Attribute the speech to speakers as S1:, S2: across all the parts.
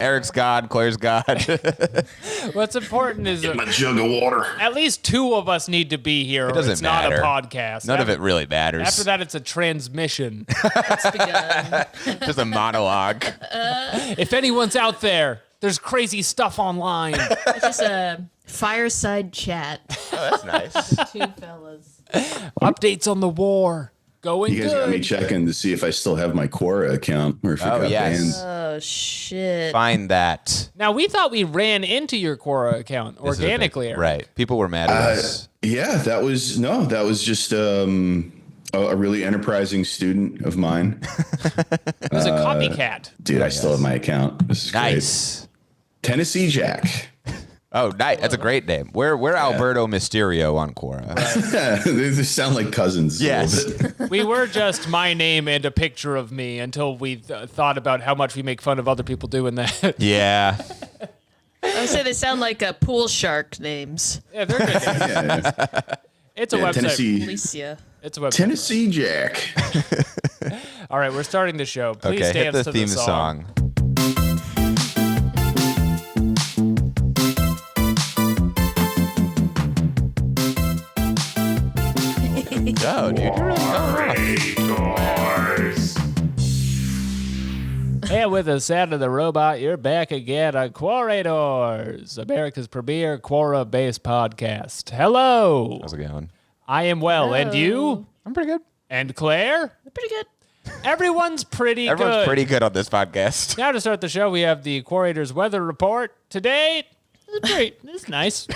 S1: Eric's God, Claire's God.
S2: What's important is
S3: Get my jug of water.
S2: at least two of us need to be here.
S1: It doesn't
S2: it's
S1: matter.
S2: not a podcast.
S1: None of it really matters.
S2: After that, it's a transmission.
S4: It's begun.
S1: Just a monologue.
S2: If anyone's out there, there's crazy stuff online.
S4: It's just a fireside chat.
S1: Oh, that's nice.
S4: Two fellas.
S2: Updates on the war. Going
S3: You guys
S2: good.
S3: got me checking to see if I still have my Quora account or if it got banned.
S4: Oh, shit.
S1: Find that.
S2: Now, we thought we ran into your Quora account
S1: This is a
S2: organically.
S1: thing.
S2: Eric.
S1: Right. People were mad at us.
S3: Yeah, that was just a really enterprising student of mine.
S2: It was a copycat.
S3: Dude, I still have my account. This is
S1: Nice.
S3: great. Tennessee Jack.
S1: Oh, nice. That's a great name. We're Alberto Mysterio on Quora.
S3: They just sound like cousins.
S1: Yes.
S3: A little bit.
S2: We were just my name and a picture of me until we thought about how much we make fun of other people doing that.
S1: Yeah.
S4: I would say they sound like pool shark names.
S2: Yeah, they're good names.
S3: Yeah.
S2: It's a website.
S3: Tennessee.
S4: Alicia.
S2: It's a website.
S3: Tennessee Jack.
S2: All right, we're starting the show. Please
S1: Okay, hit
S2: dance
S1: the
S2: to
S1: theme
S2: the song. Go, dude. You're really going off. And with the sound of the robot, you're back again on Quorators, America's premier Quora-based podcast. Hello.
S1: How's it going?
S2: I am well, and you?
S1: I'm pretty good.
S2: And Claire?
S4: Pretty good.
S2: Everyone's pretty good.
S1: Everyone's pretty good on this podcast.
S2: Now to start the show, we have the Quorators weather report. Today, it's great. It's nice.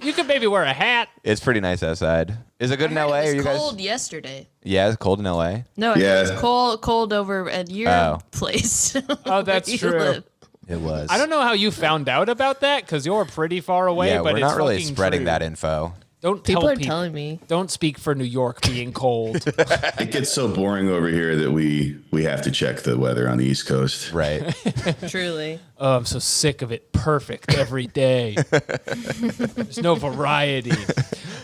S2: You could maybe wear a hat.
S1: It's pretty nice outside. Is it good in LA?
S4: It
S1: Are you
S4: was
S1: guys?
S4: cold yesterday.
S1: Yeah, it's cold in LA.
S4: No,
S3: Yeah.
S4: it was cold over at your
S1: Oh.
S4: place.
S2: Oh, that's
S4: where you
S2: true.
S4: live.
S1: It was.
S2: I don't know how you found out about that because you're pretty far away.
S1: Yeah,
S2: but
S1: we're
S2: it's
S1: not really
S2: fucking
S1: spreading
S2: true.
S1: that info.
S2: Don't
S4: People
S2: tell
S4: are
S2: people.
S4: telling me.
S2: Don't speak for New York being cold.
S3: It gets so boring over here that we have to check the weather on the East Coast.
S1: Right.
S4: Truly.
S2: Oh, I'm so sick of it. Perfect every day. There's no variety.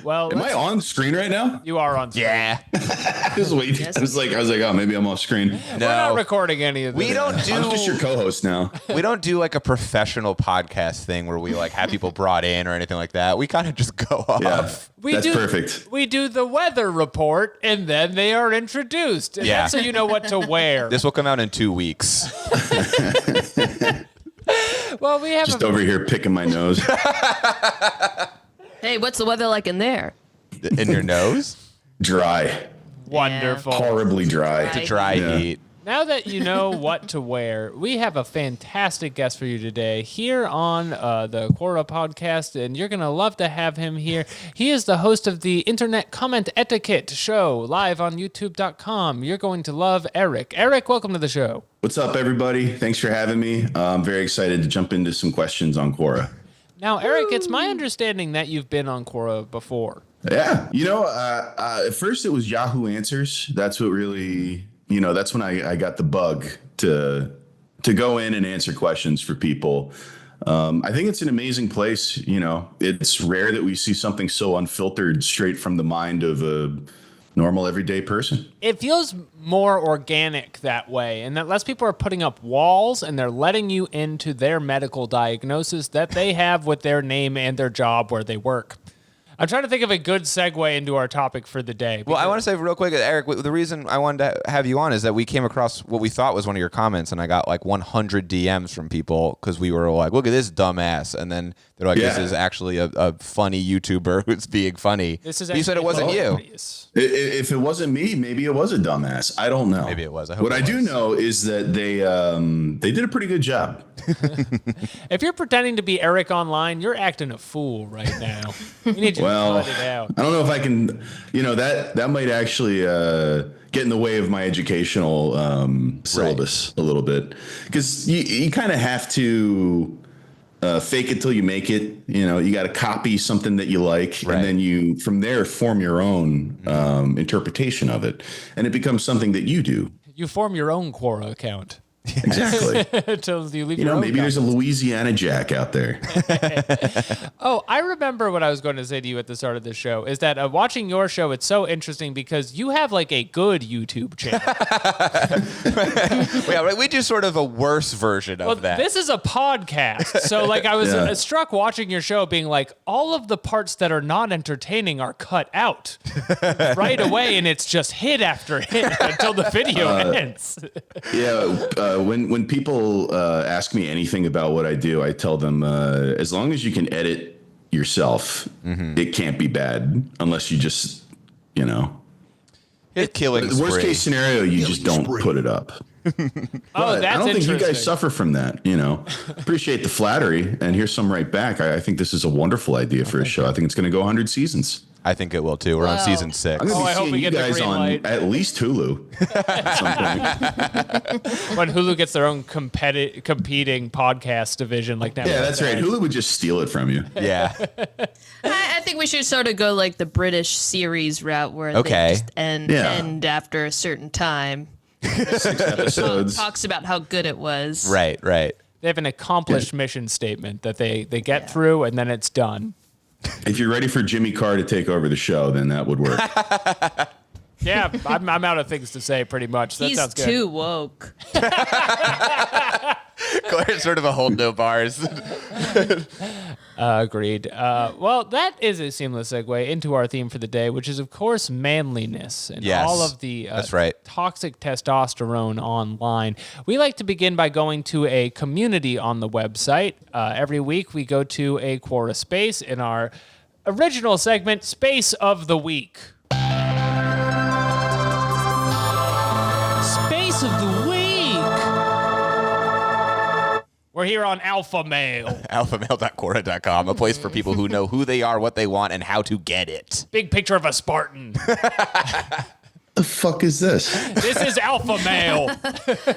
S2: Well,
S3: Am I on screen right now?
S2: you are on. Screen.
S1: Yeah.
S3: I was waiting.
S4: Yes.
S3: I was like, oh, maybe I'm off screen.
S2: We're not
S1: No.
S2: recording any of this.
S1: We don't
S3: I'm just your
S1: do
S3: co-host now.
S1: we don't do like a professional podcast thing where we like have people brought in or anything like that. We kind of just go off.
S3: Yeah, that's
S2: do,
S3: perfect.
S2: We do the weather report, and then they are introduced. And
S1: Yeah.
S2: that's so you know what to wear.
S1: This will come out in 2 weeks.
S2: Well, we have
S3: Just over here picking my nose.
S4: Hey, what's the weather like in there?
S1: In your nose?
S3: Dry.
S2: wonderful.
S3: Horribly dry.
S4: Dry.
S1: Dry
S3: Yeah.
S1: heat.
S2: Now that you know what to wear, we have a fantastic guest for you today here on the Quora podcast, and you're going to love to have him here. He is the host of the Internet Comment Etiquette show live on YouTube.com. You're going to love Erik. Erik, welcome to the show.
S3: What's up, everybody? Thanks for having me. I'm very excited to jump into some questions on Quora.
S2: Now, Erik, it's my understanding that you've been on Quora before.
S3: Yeah. At first it was Yahoo Answers. That's what really, that's when I got the bug to go in and answer questions for people. I think it's an amazing place. It's rare that we see something so unfiltered straight from the mind of a normal everyday person.
S2: It feels more organic that way, and that less people are putting up walls and they're letting you into their medical diagnosis that they have with their name and their job where they work. I'm trying to think of a good segue into our topic for the day.
S1: Well, I want to say real quick, Erik, the reason I wanted to have you on is that we came across what we thought was one of your comments, and I got like 100 DMs from people because we were like, look at this dumbass. And then they're like, this is actually a funny YouTuber who's being funny.
S2: This is
S1: You said it wasn't you.
S2: hilarious.
S3: If it wasn't me, maybe it was a dumbass. I don't know.
S1: Maybe it was. I hope
S3: What
S1: it
S3: I do
S1: was.
S3: know is that they did a pretty good job.
S2: If you're pretending to be Erik online, you're acting a fool right now. We need you
S3: Well,
S2: to cut it out.
S3: I don't know if I can, that might actually get in the way of my educational syllabus a little bit, because you kind of have to fake it till you make it. You got to copy something that you like,
S1: Right.
S3: and then you from there form your own interpretation of it, and it becomes something that you do.
S2: You form your own Quora account.
S3: Exactly.
S2: Until you leave your own
S3: Maybe there's a
S2: comments.
S3: Louisiana Jack out there.
S2: Oh, I remember what I was going to say to you at the start of this show is that watching your show, it's so interesting because you have like a good YouTube channel.
S1: Yeah, we do sort of a worse version of that.
S2: This is a podcast. So like I was
S3: Yeah.
S2: struck watching your show being like, all of the parts that are not entertaining are cut out right away. And it's just hit after hit until the video ends.
S3: Yeah, when people ask me anything about what I do, I tell them as long as you can edit yourself, it can't be bad unless you just,
S1: Hit killing
S3: the worst
S1: spree.
S3: case scenario, you just don't put it up.
S2: Oh,
S3: But
S2: that's
S3: I don't think you
S2: interesting.
S3: guys suffer from that. Appreciate the flattery, and here's some right back. I think this is a wonderful idea for a show. I think it's going to go 100 seasons.
S1: I think it will too. We're on
S4: Wow.
S1: season 6.
S3: I'm going to
S2: I
S3: be
S2: hope
S3: seeing
S2: we
S3: you
S2: get the
S3: guys
S2: green
S3: on
S2: light.
S3: at least Hulu at some point.
S2: When Hulu gets their own competing podcast division like Netflix.
S3: Yeah, that's right. Hulu would just steal it from you.
S1: Yeah.
S4: I think we should sort of go like the British series route where
S1: Okay.
S4: they just end
S3: Yeah.
S4: after a certain time.
S3: 6 episodes.
S4: Talks about how good it was.
S1: Right.
S2: They have an accomplished mission statement that they get through and then it's done.
S3: If you're ready for Jimmy Carr to take over the show, then that would work.
S2: Yeah, I'm out of things to say pretty much. That
S4: He's
S2: sounds good.
S4: too woke.
S1: Claire's sort of a hold no bars.
S2: Agreed. Well, that is a seamless segue into our theme for the day, which is, of course, manliness and
S1: Yes,
S2: all of the
S1: that's right.
S2: toxic testosterone online. We like to begin by going to a community on the website. Every week, we go to a Quora space in our original segment, Space of the Week. Space of the Week. We're here on Alpha Male.
S1: alphamail.quora.com, a place for people who know who they are, what they want, and how to get it.
S2: Big picture of a Spartan.
S3: The fuck is this?
S2: This is Alpha Male.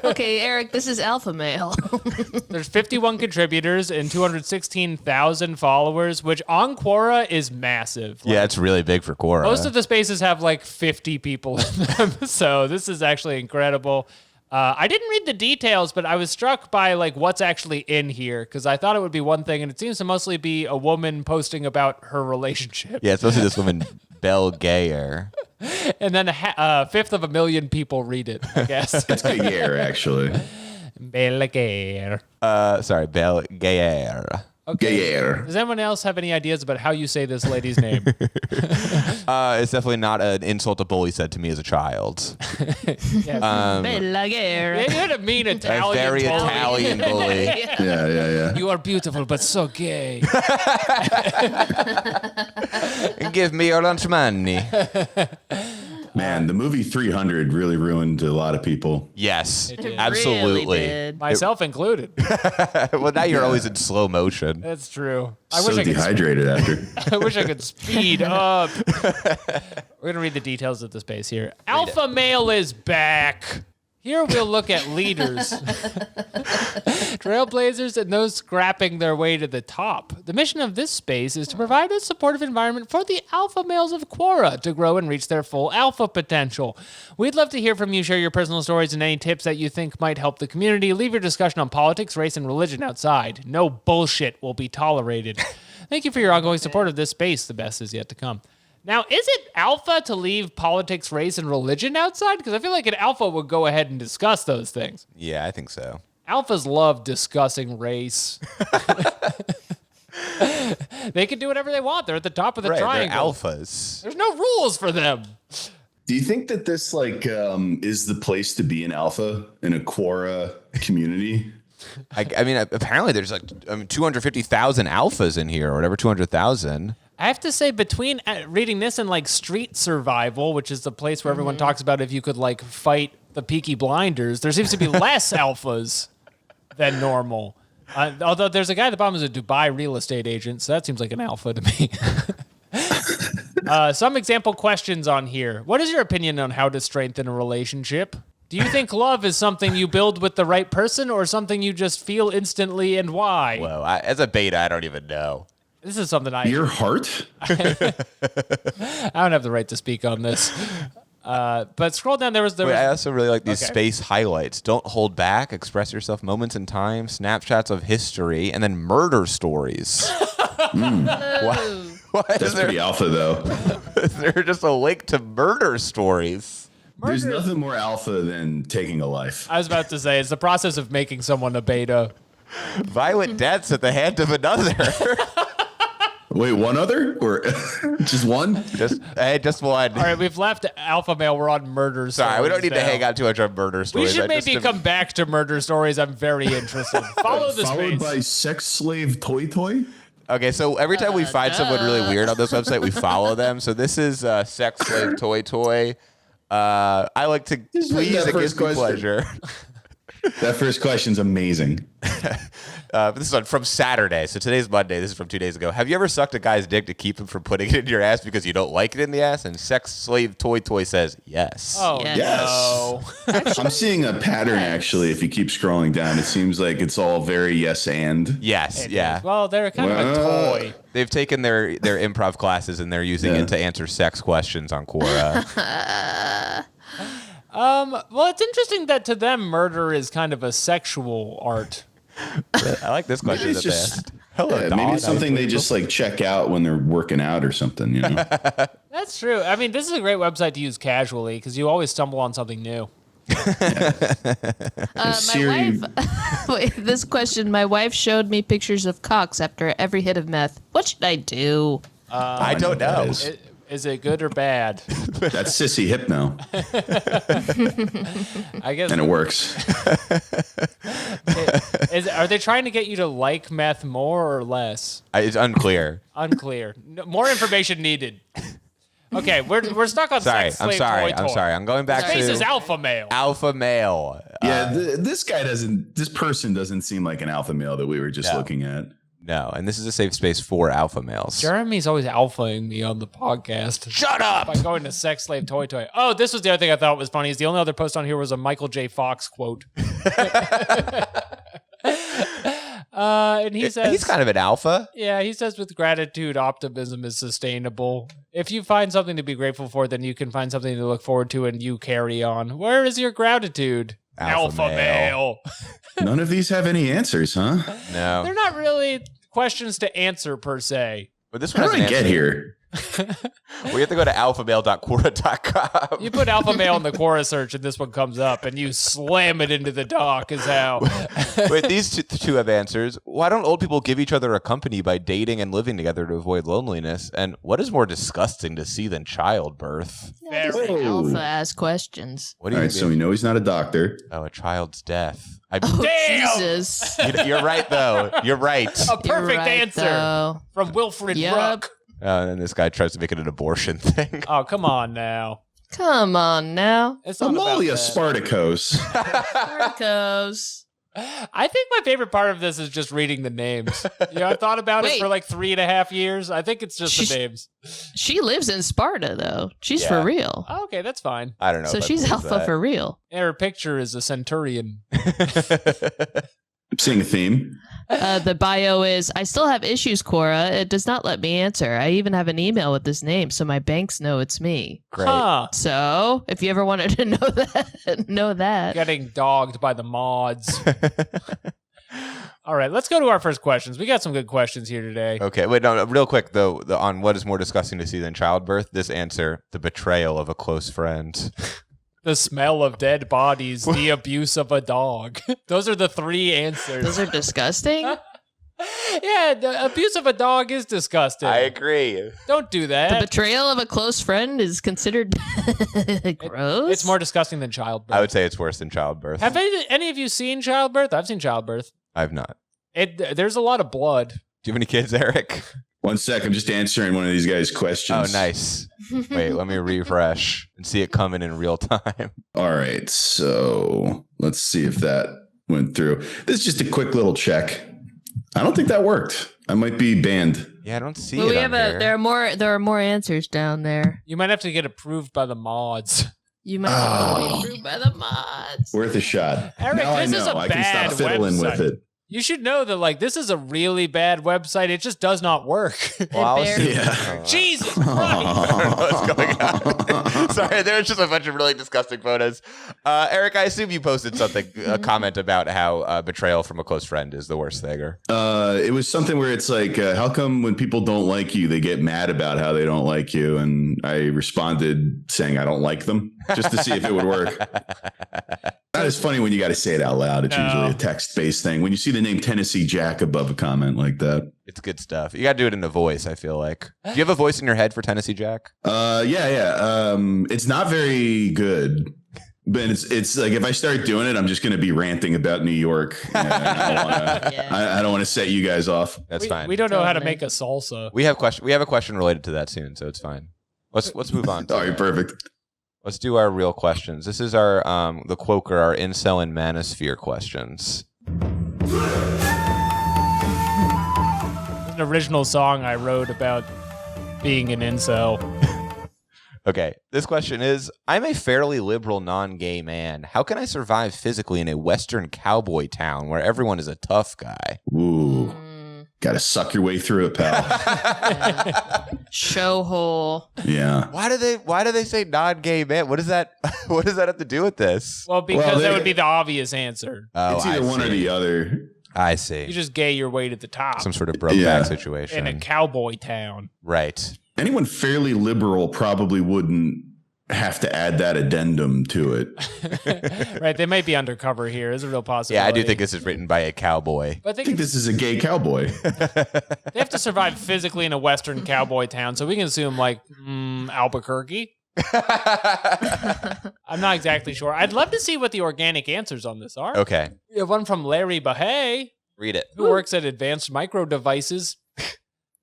S4: Okay, Eric, this is alpha male.
S2: There's 51 contributors and 216,000 followers, which on Quora is massive.
S1: Yeah, it's really big for Quora.
S2: Most of the spaces have like 50 people in them, so this is actually incredible. I didn't read the details, but I was struck by like what's actually in here because I thought it would be one thing, and it seems to mostly be a woman posting about her relationship.
S1: Yeah, it's mostly this woman, Belle Gayer.
S2: And then a fifth of a million people read it, I guess.
S3: It's good year, actually.
S2: Belaguer.
S1: Sorry, Belle Gayer.
S2: Okay.
S3: Gayer.
S2: Does anyone else have any ideas about how you say this lady's name?
S1: It's definitely not an insult a bully said to me as a child.
S4: Bella Guerra.
S2: They had a mean
S1: A
S2: Italian
S1: very
S2: bully.
S1: Italian bully.
S3: Yeah.
S2: You are beautiful, but so gay.
S1: Give me your lunch money.
S3: Man, the movie 300 really ruined a lot of people.
S1: Yes,
S2: did.
S1: absolutely.
S4: Really did.
S2: Myself included.
S1: Well, now you're always in slow motion.
S2: That's true. I
S3: So
S2: wish I could.
S3: dehydrated after.
S2: I wish I could speed up. We're gonna read the details of the space here. Alpha male is back. Here we'll look at leaders, trailblazers, and those scrapping their way to the top. The mission of this space is to provide a supportive environment for the alpha males of Quora to grow and reach their full alpha potential. We'd love to hear from you. Share your personal stories and any tips that you think might help the community. Leave your discussion on politics, race, and religion outside. No bullshit will be tolerated. Thank you for your ongoing support of this space. The best is yet to come. Now, is it alpha to leave politics, race, and religion outside? Because I feel like an alpha would go ahead and discuss those things.
S1: Yeah, I think so.
S2: Alphas love discussing race. They can do whatever they want. They're at the top of the
S1: Right, they're
S2: triangle.
S1: alphas.
S2: There's no rules for them.
S3: Do you think that this is the place to be an alpha in a Quora community?
S1: I mean, apparently there's 250,000 alphas in here, or whatever, 200,000.
S2: I have to say, between reading this and like Street Survival, which is the place where everyone talks about if you could like fight the Peaky Blinders, there seems to be less alphas than normal. Although there's a guy at the bottom who's a Dubai real estate agent, so that seems like an alpha to me. Some example questions on here. What is your opinion on how to strengthen a relationship? Do you think love is something you build with the right person or something you just feel instantly, and why?
S1: Whoa, as a beta, I don't even know.
S2: This is something
S3: Your heart?
S2: I don't have the right to speak on this. But scroll down. There was
S1: I also really like these space highlights. Don't hold back. Express yourself. Moments in time. Snapshots of history, and then murder stories. What?
S3: That's pretty alpha, though.
S1: Is there just a link to murder stories?
S3: There's nothing more alpha than taking a life.
S2: I was about to say, it's the process of making someone a beta.
S1: Violent deaths at the hand of another.
S3: Wait, one other or just one?
S1: Just one.
S2: All right, we've left alpha male. We're on murder stories.
S1: Sorry, we don't need to
S2: now.
S1: hang out too much on murder
S2: We
S1: stories.
S2: should maybe come back to murder stories. I'm very interested. Follow the
S3: Followed
S2: space.
S3: by sex slave toy.
S1: Okay, so every time we find someone really weird on this website, we follow them. So this is sex slave toy. I like to please
S3: that
S1: it gives
S3: first
S1: me
S3: question.
S1: pleasure.
S3: That first question's amazing.
S1: But this is from Saturday. So today's Monday. This is from 2 days ago. Have you ever sucked a guy's dick to keep him from putting it in your ass because you don't like it in the ass? And sex slave toy says yes.
S2: Oh,
S3: Yes.
S2: no.
S3: I'm seeing a pattern, actually, if you keep scrolling down. It seems like it's all very yes and.
S1: Yes, yeah.
S2: Well, they're kind of a
S3: Well,
S2: toy.
S1: They've taken their improv classes and they're using it to answer sex questions on Quora.
S2: Well, it's interesting that to them, murder is kind of a sexual art.
S1: I like this question
S3: Maybe
S1: that
S3: it's
S1: they
S3: just
S1: asked. Hello,
S3: maybe
S1: dog.
S3: it's something they just like check out when they're working out or something, you know?
S2: That's true. I mean, this is a great website to use casually because you always stumble on something new.
S3: Siri,
S4: My wife. Wait, this question. My wife showed me pictures of cocks after every hit of meth. What should I do?
S1: I don't
S3: that
S1: know.
S3: is.
S2: Is it good or bad?
S3: That's sissy hypno,
S2: I guess.
S3: and it works.
S2: Are they trying to get you to like meth more or less?
S1: It's unclear.
S2: Unclear. More information needed. Okay, we're stuck on
S1: Sorry,
S2: sex
S1: I'm
S2: slave
S1: sorry.
S2: toy.
S1: I'm sorry. I'm going back
S2: Space
S1: to
S2: is alpha male.
S1: alpha male.
S3: Yeah, this person doesn't seem like an alpha male that we were just looking at.
S1: No, and this is a safe space for alpha males.
S2: Jeremy's always alphaing me on the podcast.
S1: Shut up!
S2: By going to sex slave toy. Oh, this was the other thing I thought was funny. Is the only other post on here was a Michael J. Fox quote. And he says
S1: He's kind of an alpha.
S2: Yeah, he says with gratitude, optimism is sustainable. If you find something to be grateful for, then you can find something to look forward to and you carry on. Where is your gratitude?
S1: Alpha
S2: male.
S3: None of these have any answers, huh?
S1: No.
S2: They're not really questions to answer per se.
S1: But this one
S3: How
S1: has
S3: did
S1: an
S3: I get
S1: answer.
S3: here?
S1: We have to go to alphamale.quora.com.
S2: You put alpha male in the Quora search and this one comes up and you slam it into the dock is how.
S1: Wait, these two have answers. Why don't old people give each other a company by dating and living together to avoid loneliness? And what is more disgusting to see than childbirth?
S2: Very.
S4: Alpha ask questions.
S1: What do
S3: All
S1: you
S3: right,
S1: mean?
S3: so we know he's not a doctor.
S1: Oh, a child's death.
S2: Damn!
S4: Jesus.
S1: You're right, though. You're right.
S2: A perfect
S4: You're right,
S2: answer
S4: though.
S2: from Wilfred
S4: Yep.
S2: Ruck.
S1: And then this guy tries to make it an abortion thing.
S2: Oh, come on now.
S4: Come on now.
S2: It's not about
S3: Amalia
S2: that.
S3: Spartacus.
S4: Spartacus.
S2: I think my favorite part of this is just reading the names. I've thought about it
S4: Wait.
S2: for like 3.5 years. I think it's just
S4: She's-
S2: the names.
S4: She lives in Sparta, though. She's
S1: Yeah.
S4: for real.
S2: Oh, okay, that's fine.
S1: I don't know.
S4: So
S1: if I
S4: she's
S1: believe
S4: alpha
S1: that.
S4: for real.
S2: And her picture is a centurion.
S3: I'm seeing a theme.
S4: The bio is, I still have issues, Quora. It does not let me answer. I even have an email with this name, so my banks know it's me.
S1: Great.
S2: Huh.
S4: So, if you ever wanted to know that.
S2: Getting dogged by the mods. All right, let's go to our first questions. We got some good questions here today.
S1: Okay, wait, no, real quick, though, on what is more disgusting to see than childbirth, this answer, the betrayal of a close friend.
S2: The smell of dead bodies, the abuse of a dog. Those are the 3 answers.
S4: Those are disgusting.
S2: Yeah, the abuse of a dog is disgusting.
S1: I agree.
S2: Don't do
S4: The
S2: that.
S4: betrayal of a close friend is considered gross.
S2: It's more disgusting than childbirth.
S1: I would say it's worse than childbirth.
S2: Have any of you seen childbirth? I've seen childbirth.
S1: I've not.
S2: There's a lot of blood.
S1: Do you have any kids, Eric?
S3: 1 sec. I'm just answering one of these guys'
S1: Oh,
S3: questions.
S1: nice. Wait, let me refresh and see it coming in real time.
S3: All right. So let's see if that went through. This is just a quick little check. I don't think that worked. I might be banned.
S1: Yeah, I don't see
S4: Well,
S1: it
S4: we
S1: on
S4: have
S1: here.
S4: there are more answers down there.
S2: You might have to get approved by the mods.
S4: You might have to be approved by the mods.
S3: Worth a shot.
S2: Eric,
S3: now
S2: this
S3: I know.
S2: is a
S3: I can
S2: bad
S3: stop fiddling
S2: website.
S3: with it.
S2: You should know that, like, this is a really bad website. It just does not work.
S1: Well,
S2: Jesus Christ.
S1: What's going on? Sorry, there's just a bunch of really disgusting photos. Eric, I assume you posted a comment about how betrayal from a close friend is the worst thing. Or
S3: it was something where it's like, how come when people don't like you, they get mad about how they don't like you? And I responded saying I don't like them, just to see if it would work. Not as funny when you got to say it out loud. It's usually a text-based thing. When you see the name Tennessee Jack above a comment like that.
S1: It's good stuff. You got to do it in a voice, I feel like. Do you have a voice in your head for Tennessee Jack?
S3: Yeah. It's not very good. But it's like if I start doing it, I'm just going to be ranting about New York. I don't want to set you guys off.
S1: That's fine.
S2: We don't know how to make a salsa.
S1: We have a question related to that soon, so it's fine. Let's move on.
S3: All right, perfect.
S1: Let's do our real questions. This is our the Quoker, our incel and manosphere questions.
S2: It's an original song I wrote about being an incel.
S1: Okay, this question is, I'm a fairly liberal non-gay man. How can I survive physically in a Western cowboy town where everyone is a tough guy?
S3: Ooh. Got to suck your way through it, pal.
S4: Show hole.
S3: Yeah.
S1: Why do they say non-gay man? What does that have to do with this?
S2: Well, because that would be the obvious answer.
S3: It's either one or the other.
S1: I see.
S2: You just gay your way to the top.
S1: Some sort of Brokeback situation.
S2: In a cowboy town.
S1: Right.
S3: Anyone fairly liberal probably wouldn't have to add that addendum to it.
S2: Right. They might be undercover here. There's a real possibility.
S1: Yeah, I do think this is written by a cowboy.
S2: But
S3: I think this is a gay cowboy.
S2: They have to survive physically in a Western cowboy town, so we can assume like Albuquerque. I'm not exactly sure. I'd love to see what the organic answers on this are.
S1: Okay.
S2: We have one from Larry Bahay,
S1: Read it.
S2: who works at Advanced Micro Devices.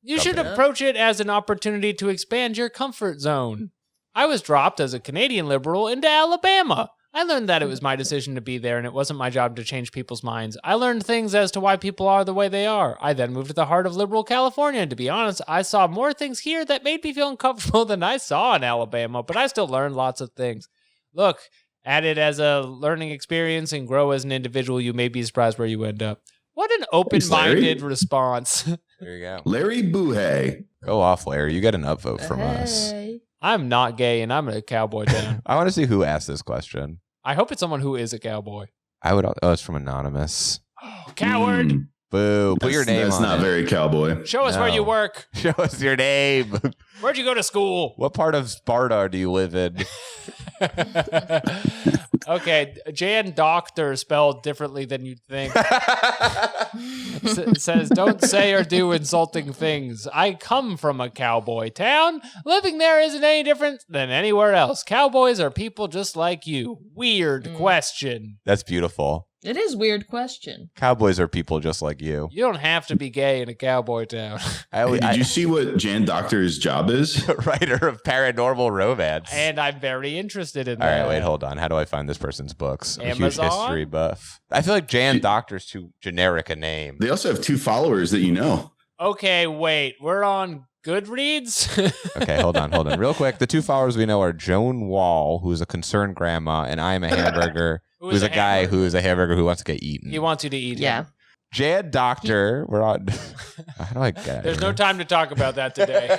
S2: You should approach it as an opportunity to expand your comfort zone. I was dropped as a Canadian liberal into Alabama. I learned that it was my decision to be there and it wasn't my job to change people's minds. I learned things as to why people are the way they are. I then moved to the heart of liberal California, and to be honest, I saw more things here that made me feel uncomfortable than I saw in Alabama, but I still learned lots of things. Look, at it as a learning experience and grow as an individual. You may be surprised where you end up. What an open-minded response.
S1: There you go.
S3: Larry Boohay.
S1: Go off, Larry. You get an upvote from us.
S2: I'm not gay and I'm in a cowboy town.
S1: I want to see who asked this question.
S2: I hope it's someone who is a cowboy.
S1: It's from Anonymous.
S2: Oh, coward.
S1: Boo. Put your name on it.
S3: That's not very cowboy.
S2: Show us where you work.
S1: Show us your name.
S2: Where'd you go to school?
S1: What part of Sparta do you live in?
S2: Okay, Jan Doctor spelled differently than you'd think. Says, don't say or do insulting things. I come from a cowboy town. Living there isn't any different than anywhere else. Cowboys are people just like you. Weird question.
S1: That's beautiful.
S4: It is a weird question.
S1: Cowboys are people just like you.
S2: You don't have to be gay in a cowboy town.
S3: Did you see what Jan Doctor's job is?
S1: Writer of paranormal romance.
S2: And I'm very interested in
S1: All
S2: that.
S1: right, wait, hold on. How do I find this person's books? I'm a huge
S2: Amazon?
S1: history buff. I feel like Jan Doctor's too generic a name.
S3: They also have 2 followers that you know.
S2: Okay, wait. We're on Goodreads?
S1: Okay, hold on. Real quick, the 2 followers we know are Joan Wall, who's a concerned grandma, and I'm a hamburger, who's a guy who is a hamburger who wants to get eaten.
S2: He wants you to eat
S4: Yeah.
S2: him.
S1: Jan Doctor, we're on. How do I get
S2: There's no time to talk about that today.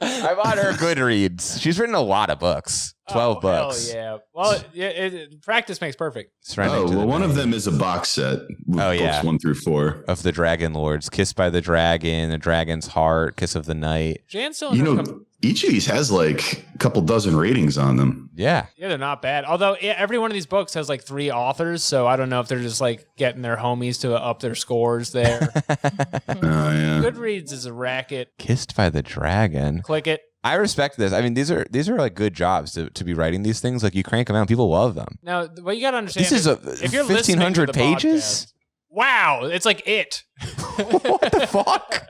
S1: I'm on her Goodreads. She's written a lot of books. 12 books.
S2: Hell yeah. Well, practice makes perfect.
S3: One of them is a box set with books 1 through 4.
S1: Of the Dragon Lords. Kiss by the Dragon, The Dragon's Heart, Kiss of the Night.
S2: Jan's still
S3: each of these has like a couple dozen ratings on them.
S1: Yeah.
S2: Yeah, they're not bad. Although every one of these books has like 3 authors, so I don't know if they're just like getting their homies to up their scores there.
S3: Yeah.
S2: Goodreads is a racket.
S1: Kissed by the Dragon.
S2: Click it.
S1: I respect this. I mean, these are like good jobs to be writing these things. Like you crank them out, people love them.
S2: Now, what you got to understand
S1: This is
S2: if you're
S1: 1,500 pages.
S2: Podcast, wow, it's like it.
S1: What the fuck?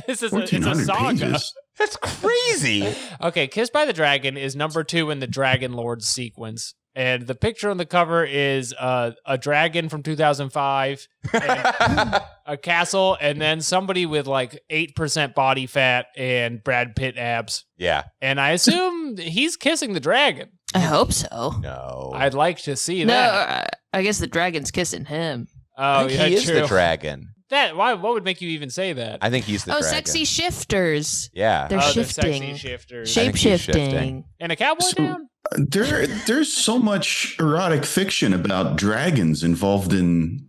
S2: It's a saga.
S3: Pages.
S1: That's crazy.
S2: Okay, Kissed by the Dragon is number 2 in the Dragon Lord sequence. And the picture on the cover is a dragon from 2005, and a castle, and then somebody with like 8% body fat and Brad Pitt abs.
S1: Yeah.
S2: And I assume he's kissing the dragon.
S4: I hope so.
S1: No.
S2: I'd like to see
S4: No,
S2: that.
S4: I guess the dragon's kissing him.
S2: Oh,
S1: I think
S2: yeah,
S1: he is
S2: true.
S1: the dragon.
S2: What would make you even say that?
S1: I think he's the dragon.
S4: Sexy shifters.
S1: Yeah.
S4: They're
S2: the
S4: shifting.
S2: sexy shifters.
S1: I think he's
S4: Shape-shifting.
S1: shifting.
S2: And a cowboy down?
S3: There's so much erotic fiction about dragons involved in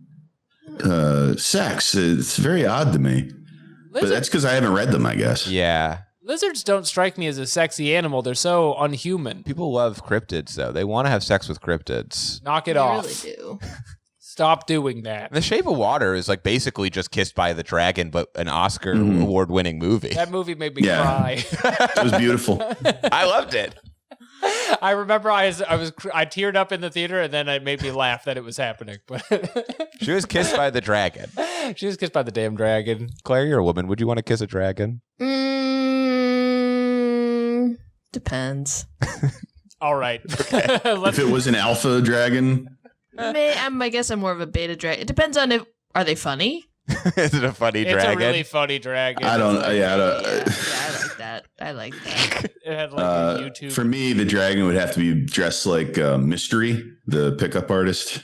S3: sex. It's very odd to me. But that's because I haven't read them, I guess.
S1: Yeah.
S2: Lizards don't strike me as a sexy animal. They're so unhuman.
S1: People love cryptids, though. They want to have sex with cryptids.
S2: Knock it
S4: They
S2: off.
S4: really do.
S2: Stop doing that.
S1: The Shape of Water is like basically just Kissed by the Dragon, but an Oscar award-winning movie.
S2: That movie made me cry.
S3: It was beautiful.
S1: I loved it.
S2: I remember I teared up in the theater, and then it made me laugh that it was happening. But
S1: She was kissed by the dragon.
S2: she was kissed by the damn dragon.
S1: Claire, you're a woman. Would you want to kiss a dragon?
S4: Depends.
S2: All right.
S3: If it was an alpha dragon,
S4: I guess I'm more of a beta dragon. It depends on are they funny?
S1: Is it a funny
S2: It's
S1: dragon?
S2: a really funny dragon.
S3: I don't.
S4: Yeah, I like that. I like that.
S2: It had like a YouTube.
S3: For me, the dragon would have to be dressed like Mystery, the pickup artist,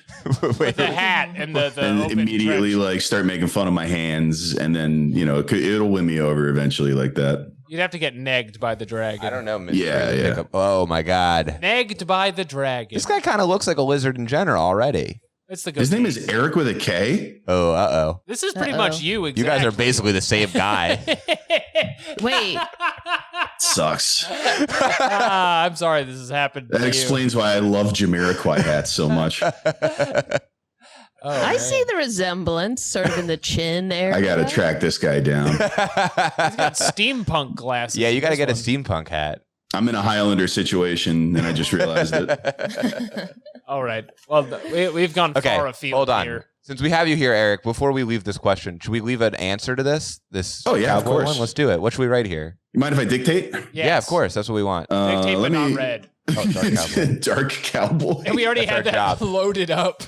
S1: Wait,
S2: the hat and the
S3: and
S2: open
S3: immediately
S2: trench.
S3: like start making fun of my hands, and then it'll win me over eventually, like that.
S2: You'd have to get negged by the dragon.
S1: I don't know. Mr.
S3: Yeah, yeah.
S1: Pickup. Oh, my God.
S2: Negged by the dragon.
S1: This guy kind of looks like a lizard in general already.
S2: It's the good
S3: His name
S2: thing.
S3: is Eric with a K.
S1: Oh, uh-oh.
S2: This is pretty much you.
S1: You guys are basically the same guy.
S4: Wait,
S3: Sucks.
S2: I'm sorry this has happened.
S3: That
S2: to
S3: explains why I love Jamiroquai hats so much.
S4: I see the resemblance, sort of in the chin area.
S3: I gotta track this guy down.
S2: He's got steampunk glasses.
S1: Yeah, you got to get a
S2: This
S1: steampunk hat.
S3: I'm in a Highlander situation, and I just realized it.
S2: All right. Well, we've gone
S1: Okay,
S2: far afield
S1: hold on.
S2: here.
S1: Since we have you here, Eric, before we leave this question, should we leave an answer to this?
S3: Oh, yeah, of
S1: cowboy
S3: course.
S1: one? Let's do it. What should we write here?
S3: You mind if I dictate?
S2: Yes.
S1: Yeah, of course. That's what we want.
S2: Dictate, but
S3: let
S2: not
S3: me.
S2: red.
S1: Oh, dark cowboy.
S3: Dark cowboy.
S2: And we already
S1: That's
S2: had that
S1: our job.
S2: loaded up.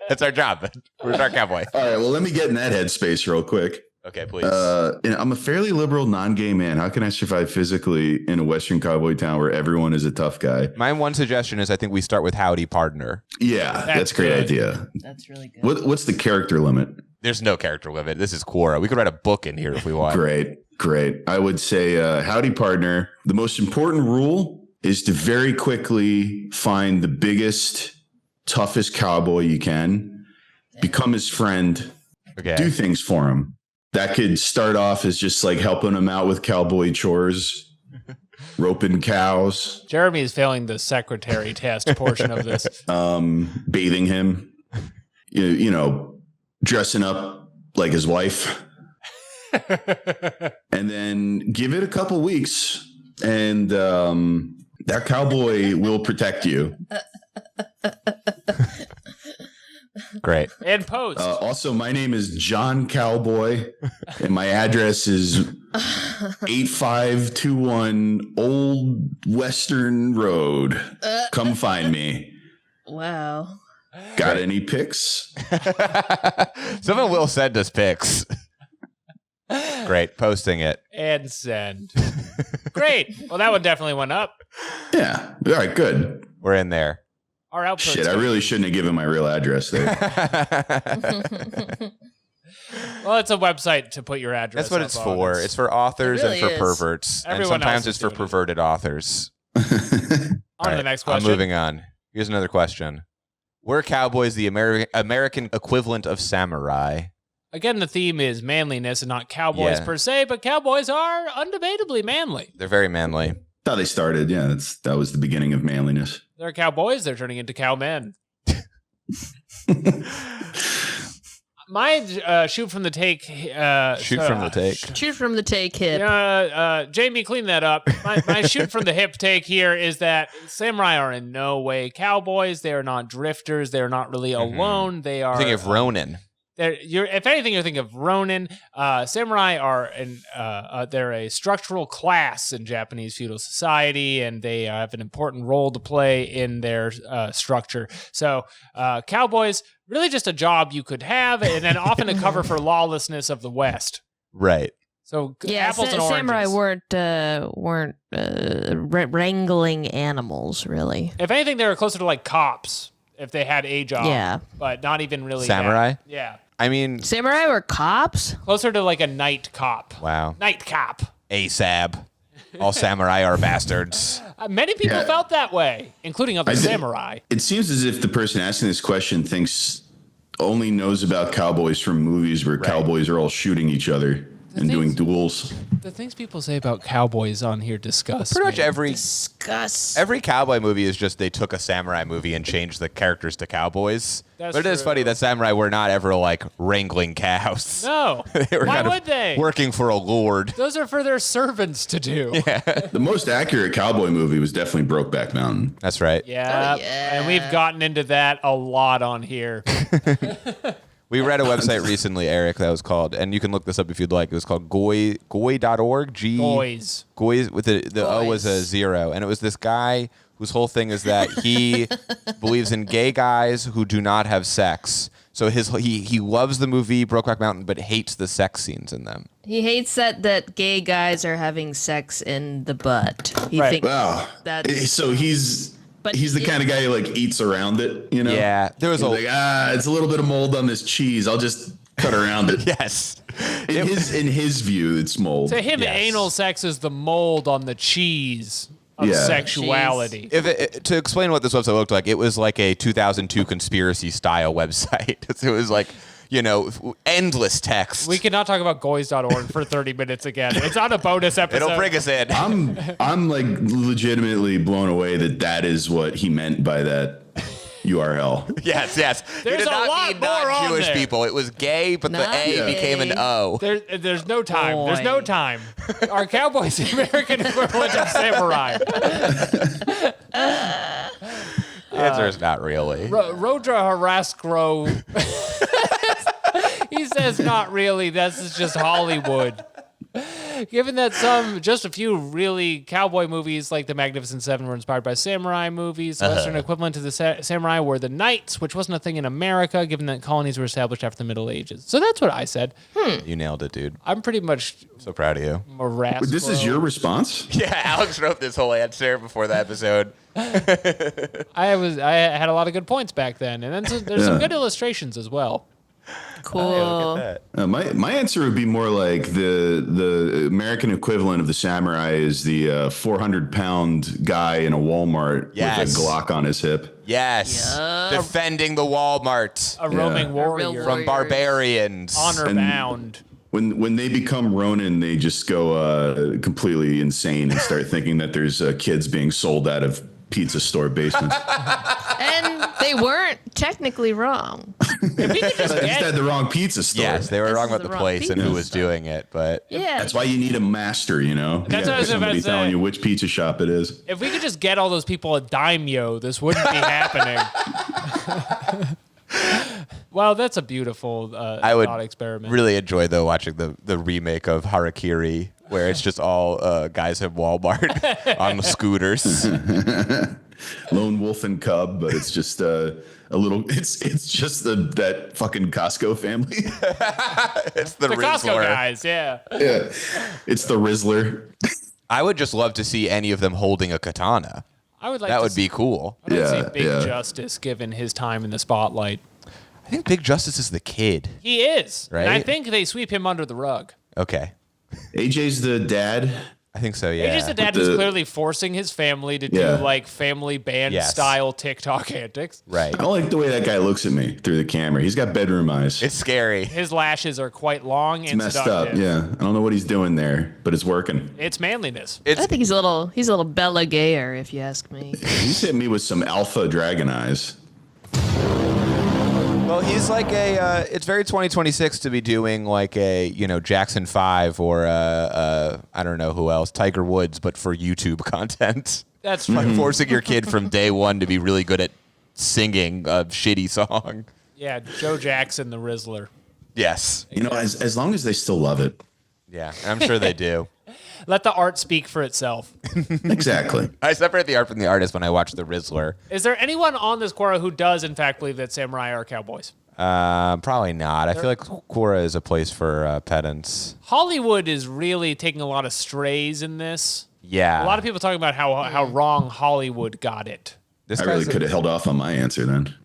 S1: That's our job. We're a dark cowboy.
S3: All right. Well, let me get in that headspace real quick.
S1: Okay, please.
S3: I'm a fairly liberal, non-gay man. How can I survive physically in a Western cowboy town where everyone is a tough guy?
S1: My one suggestion is I think we start with Howdy Partner.
S3: Yeah, that's a great
S2: good.
S3: idea.
S4: That's really good.
S3: What's the character limit?
S1: There's no character limit. This is Quora. We could write a book in here if we want.
S3: Great. I would say, howdy, partner. The most important rule is to very quickly find the biggest, toughest cowboy you can, become his friend,
S1: Okay.
S3: do things for him. That could start off as just like helping him out with cowboy chores, roping cows,
S2: Jeremy is failing the secretary test portion of this.
S3: bathing him, you know, dressing up like his wife. And then give it a couple weeks and that cowboy will protect you.
S1: Great.
S2: And post.
S3: Also, my name is John Cowboy, and my address is 8521 Old Western Road. Come find me.
S4: Wow.
S3: Got any pics?
S1: Someone will send us pics. Great. Posting it.
S2: And send. Great. Well, that one definitely went up.
S3: Yeah. All right, good.
S1: We're in there.
S2: Our output.
S3: Shit, I really shouldn't have given my real address there.
S2: Well, it's a website to put your address.
S1: That's what
S2: up
S1: it's
S2: on.
S1: for. It's for authors
S4: It really
S1: and for
S4: is.
S1: perverts.
S2: Everyone
S1: and
S2: else
S1: sometimes
S2: is
S1: it's for
S2: doing it.
S1: perverted authors.
S2: On
S1: All
S2: to
S1: right,
S2: the next question.
S1: I'm moving on. Here's another question. Were cowboys the American equivalent of samurai?
S2: Again, the theme is manliness and not cowboys
S1: Yeah.
S2: per se, but cowboys are undebatably manly.
S1: They're very manly.
S3: How they started. Yeah, that was the beginning of manliness.
S2: They're cowboys. They're turning into cowmen. My shoot from the take.
S1: Shoot from the take.
S4: Shoot from the take hip.
S2: Jamie, clean that up. My shoot from the hip take here is that samurai are in no way cowboys. They are not drifters. They are not really alone. They are.
S1: I'm thinking of Ronin.
S2: If anything, you're thinking of Ronin. Samurai are they're a structural class in Japanese feudal society, and they have an important role to play in their structure. So, cowboys really just a job you could have, and then often a cover for lawlessness of the West.
S1: Right.
S2: So,
S4: Yeah,
S2: apples and oranges.
S4: samurai weren't wrangling animals, really.
S2: If anything, they were closer to like cops if they had a job.
S4: Yeah.
S2: But not even really.
S1: Samurai?
S2: Yeah.
S1: I mean,
S4: Samurai were cops?
S2: Closer to like a night cop.
S1: wow.
S2: Night cop.
S1: ASAB. All samurai are bastards.
S2: Many people
S3: Yeah.
S2: felt that way, including other samurai.
S3: It seems as if the person asking this question only knows about cowboys from movies where cowboys are all shooting each other and doing duels.
S2: The things people say about cowboys on here disgust
S1: Pretty much
S2: me.
S1: every cowboy movie is just they took a samurai movie and changed the characters to cowboys.
S2: That's
S1: But it is
S2: true.
S1: funny that samurai were not ever like wrangling cows.
S2: No.
S1: They were
S2: Why
S1: kind of
S2: would they?
S1: working for a lord.
S2: Those are for their servants to do.
S3: The most accurate cowboy movie was definitely Brokeback Mountain.
S1: That's right.
S2: Yeah.
S4: Oh, yeah.
S2: And we've gotten into that a lot on here.
S1: We read a website recently, Eric, that was called, and you can look this up if you'd like. It was called goy.org.
S2: Boys.
S1: Goy with the O was a 0, and it was this guy whose whole thing is that he believes in gay guys who do not have sex. So he loves the movie Brokeback Mountain, but hates the sex scenes in them.
S4: He hates that gay guys are having sex in the butt. He
S2: Right.
S4: thinks
S3: Wow.
S4: that's...
S3: So he's
S4: But
S3: the kind of guy who like eats around it, you know?
S1: Yeah, there was
S3: He's
S1: a
S3: like, it's a little bit of mold on this cheese. I'll just cut around it.
S1: yes.
S3: In his view, it's mold.
S2: To him,
S1: Yes.
S2: anal sex is the mold on the cheese of
S3: Yeah.
S2: sexuality.
S1: To explain what this website looked like, it was like a 2002 conspiracy style website. It was like, endless text.
S2: We cannot talk about goys.org for 30 minutes again. It's on a bonus episode.
S1: It'll bring us in.
S3: I'm like legitimately blown away that is what he meant by that URL.
S1: Yes. He
S2: There's
S1: did
S2: a
S1: not
S2: lot
S1: mean
S2: more on
S1: non-Jewish
S2: there.
S1: people. It was gay, but the
S4: Not
S1: A
S4: gay.
S1: became an O.
S2: There's no time.
S4: Boy.
S2: There's no time. Are cowboys the American equivalent of samurai?
S1: The answer is not really.
S2: Rodra Haraskro. He says not really. This is just Hollywood. Given that just a few really cowboy movies like The Magnificent Seven were inspired by samurai movies, the Western equivalent to the samurai were the knights, which wasn't a thing in America, given that colonies were established after the Middle Ages. So that's what I said.
S1: You nailed it, dude.
S2: I'm pretty much
S1: So proud of you.
S2: Haraskro.
S3: This is your response?
S1: Yeah, Alex wrote this whole answer before the episode.
S2: I had a lot of good points back then, and then there's some
S3: Yeah.
S2: good illustrations as well.
S4: cool.
S3: My answer would be more like the American equivalent of the samurai is the 400-pound guy in a Walmart
S1: Yes.
S3: with a Glock on his hip.
S1: Yes. Defending the Walmart
S2: A roaming
S3: Yeah.
S2: warrior.
S4: real
S1: from barbarians.
S2: Honor
S3: And-
S2: bound.
S3: When they become Ronin, they just go completely insane and start thinking that there's kids being sold out of pizza store basements.
S4: And they weren't technically wrong.
S2: If we could just
S3: They just
S2: get
S3: had the wrong pizza store.
S1: Yes, they were
S4: This
S1: wrong
S4: is
S1: about
S4: the
S1: the
S4: wrong
S1: place and who
S4: pizza
S1: was doing it, but
S4: Yeah.
S3: That's why you need a master, you know?
S2: That's what I was about
S3: somebody
S2: to say.
S3: telling you which pizza shop it is.
S2: if we could just get all those people a daimyo, this wouldn't be happening. Well, that's a beautiful
S1: I would
S2: thought experiment.
S1: really enjoy though watching the remake of Harakiri, where it's just all guys at Walmart on the scooters.
S3: Lone Wolf and Cub, but it's just a little. It's just that fucking Costco family.
S1: It's the
S2: the Costco
S1: Rizzler.
S2: guys, yeah.
S3: Yeah, it's the Rizzler.
S1: I would just love to see any of them holding a katana.
S2: I would like
S1: That
S2: to
S1: would be cool.
S2: I'd like to
S3: Yeah,
S2: see Big
S3: yeah.
S2: Justice given his time in the spotlight.
S1: I think Big Justice is the kid.
S2: He is. And I
S1: Right?
S2: think they sweep him under the rug.
S1: Okay.
S3: AJ's the dad.
S1: I think so, yeah.
S2: He's just a dad
S3: With
S2: who's
S3: the-
S2: clearly forcing his family to
S3: Yeah.
S2: do like family band
S1: Yes.
S2: style TikTok antics.
S1: Right.
S3: I don't like the way that guy looks at me through the camera. He's got bedroom eyes.
S1: It's scary.
S2: His lashes are quite long and
S3: messed
S2: seductive.
S3: up. Yeah, I don't know what he's doing there, but it's working.
S2: It's manliness.
S4: I think he's a little Bella Gayer, if you ask me.
S3: He's hit me with some alpha dragon eyes.
S1: Well, he's like it's very 2026 to be doing like a, Jackson 5 or I don't know who else, Tiger Woods, but for YouTube content.
S2: That's
S1: Like
S2: true.
S1: forcing your kid from day one to be really good at singing a shitty song.
S2: Yeah, Joe Jackson, the Rizzler.
S1: Yes.
S3: You know, as long as they still love it.
S1: Yeah, I'm sure they do.
S2: Let the art speak for itself.
S3: Exactly.
S1: I separate the art from the artist when I watch The Rizzler.
S2: Is there anyone on this Quora who does, in fact, believe that samurai are cowboys?
S1: Probably not. I feel like Quora is a place for pedants.
S2: Hollywood is really taking a lot of strays in this.
S1: Yeah.
S2: A lot of people talking about how wrong Hollywood got it.
S3: I really could have held off on my answer then.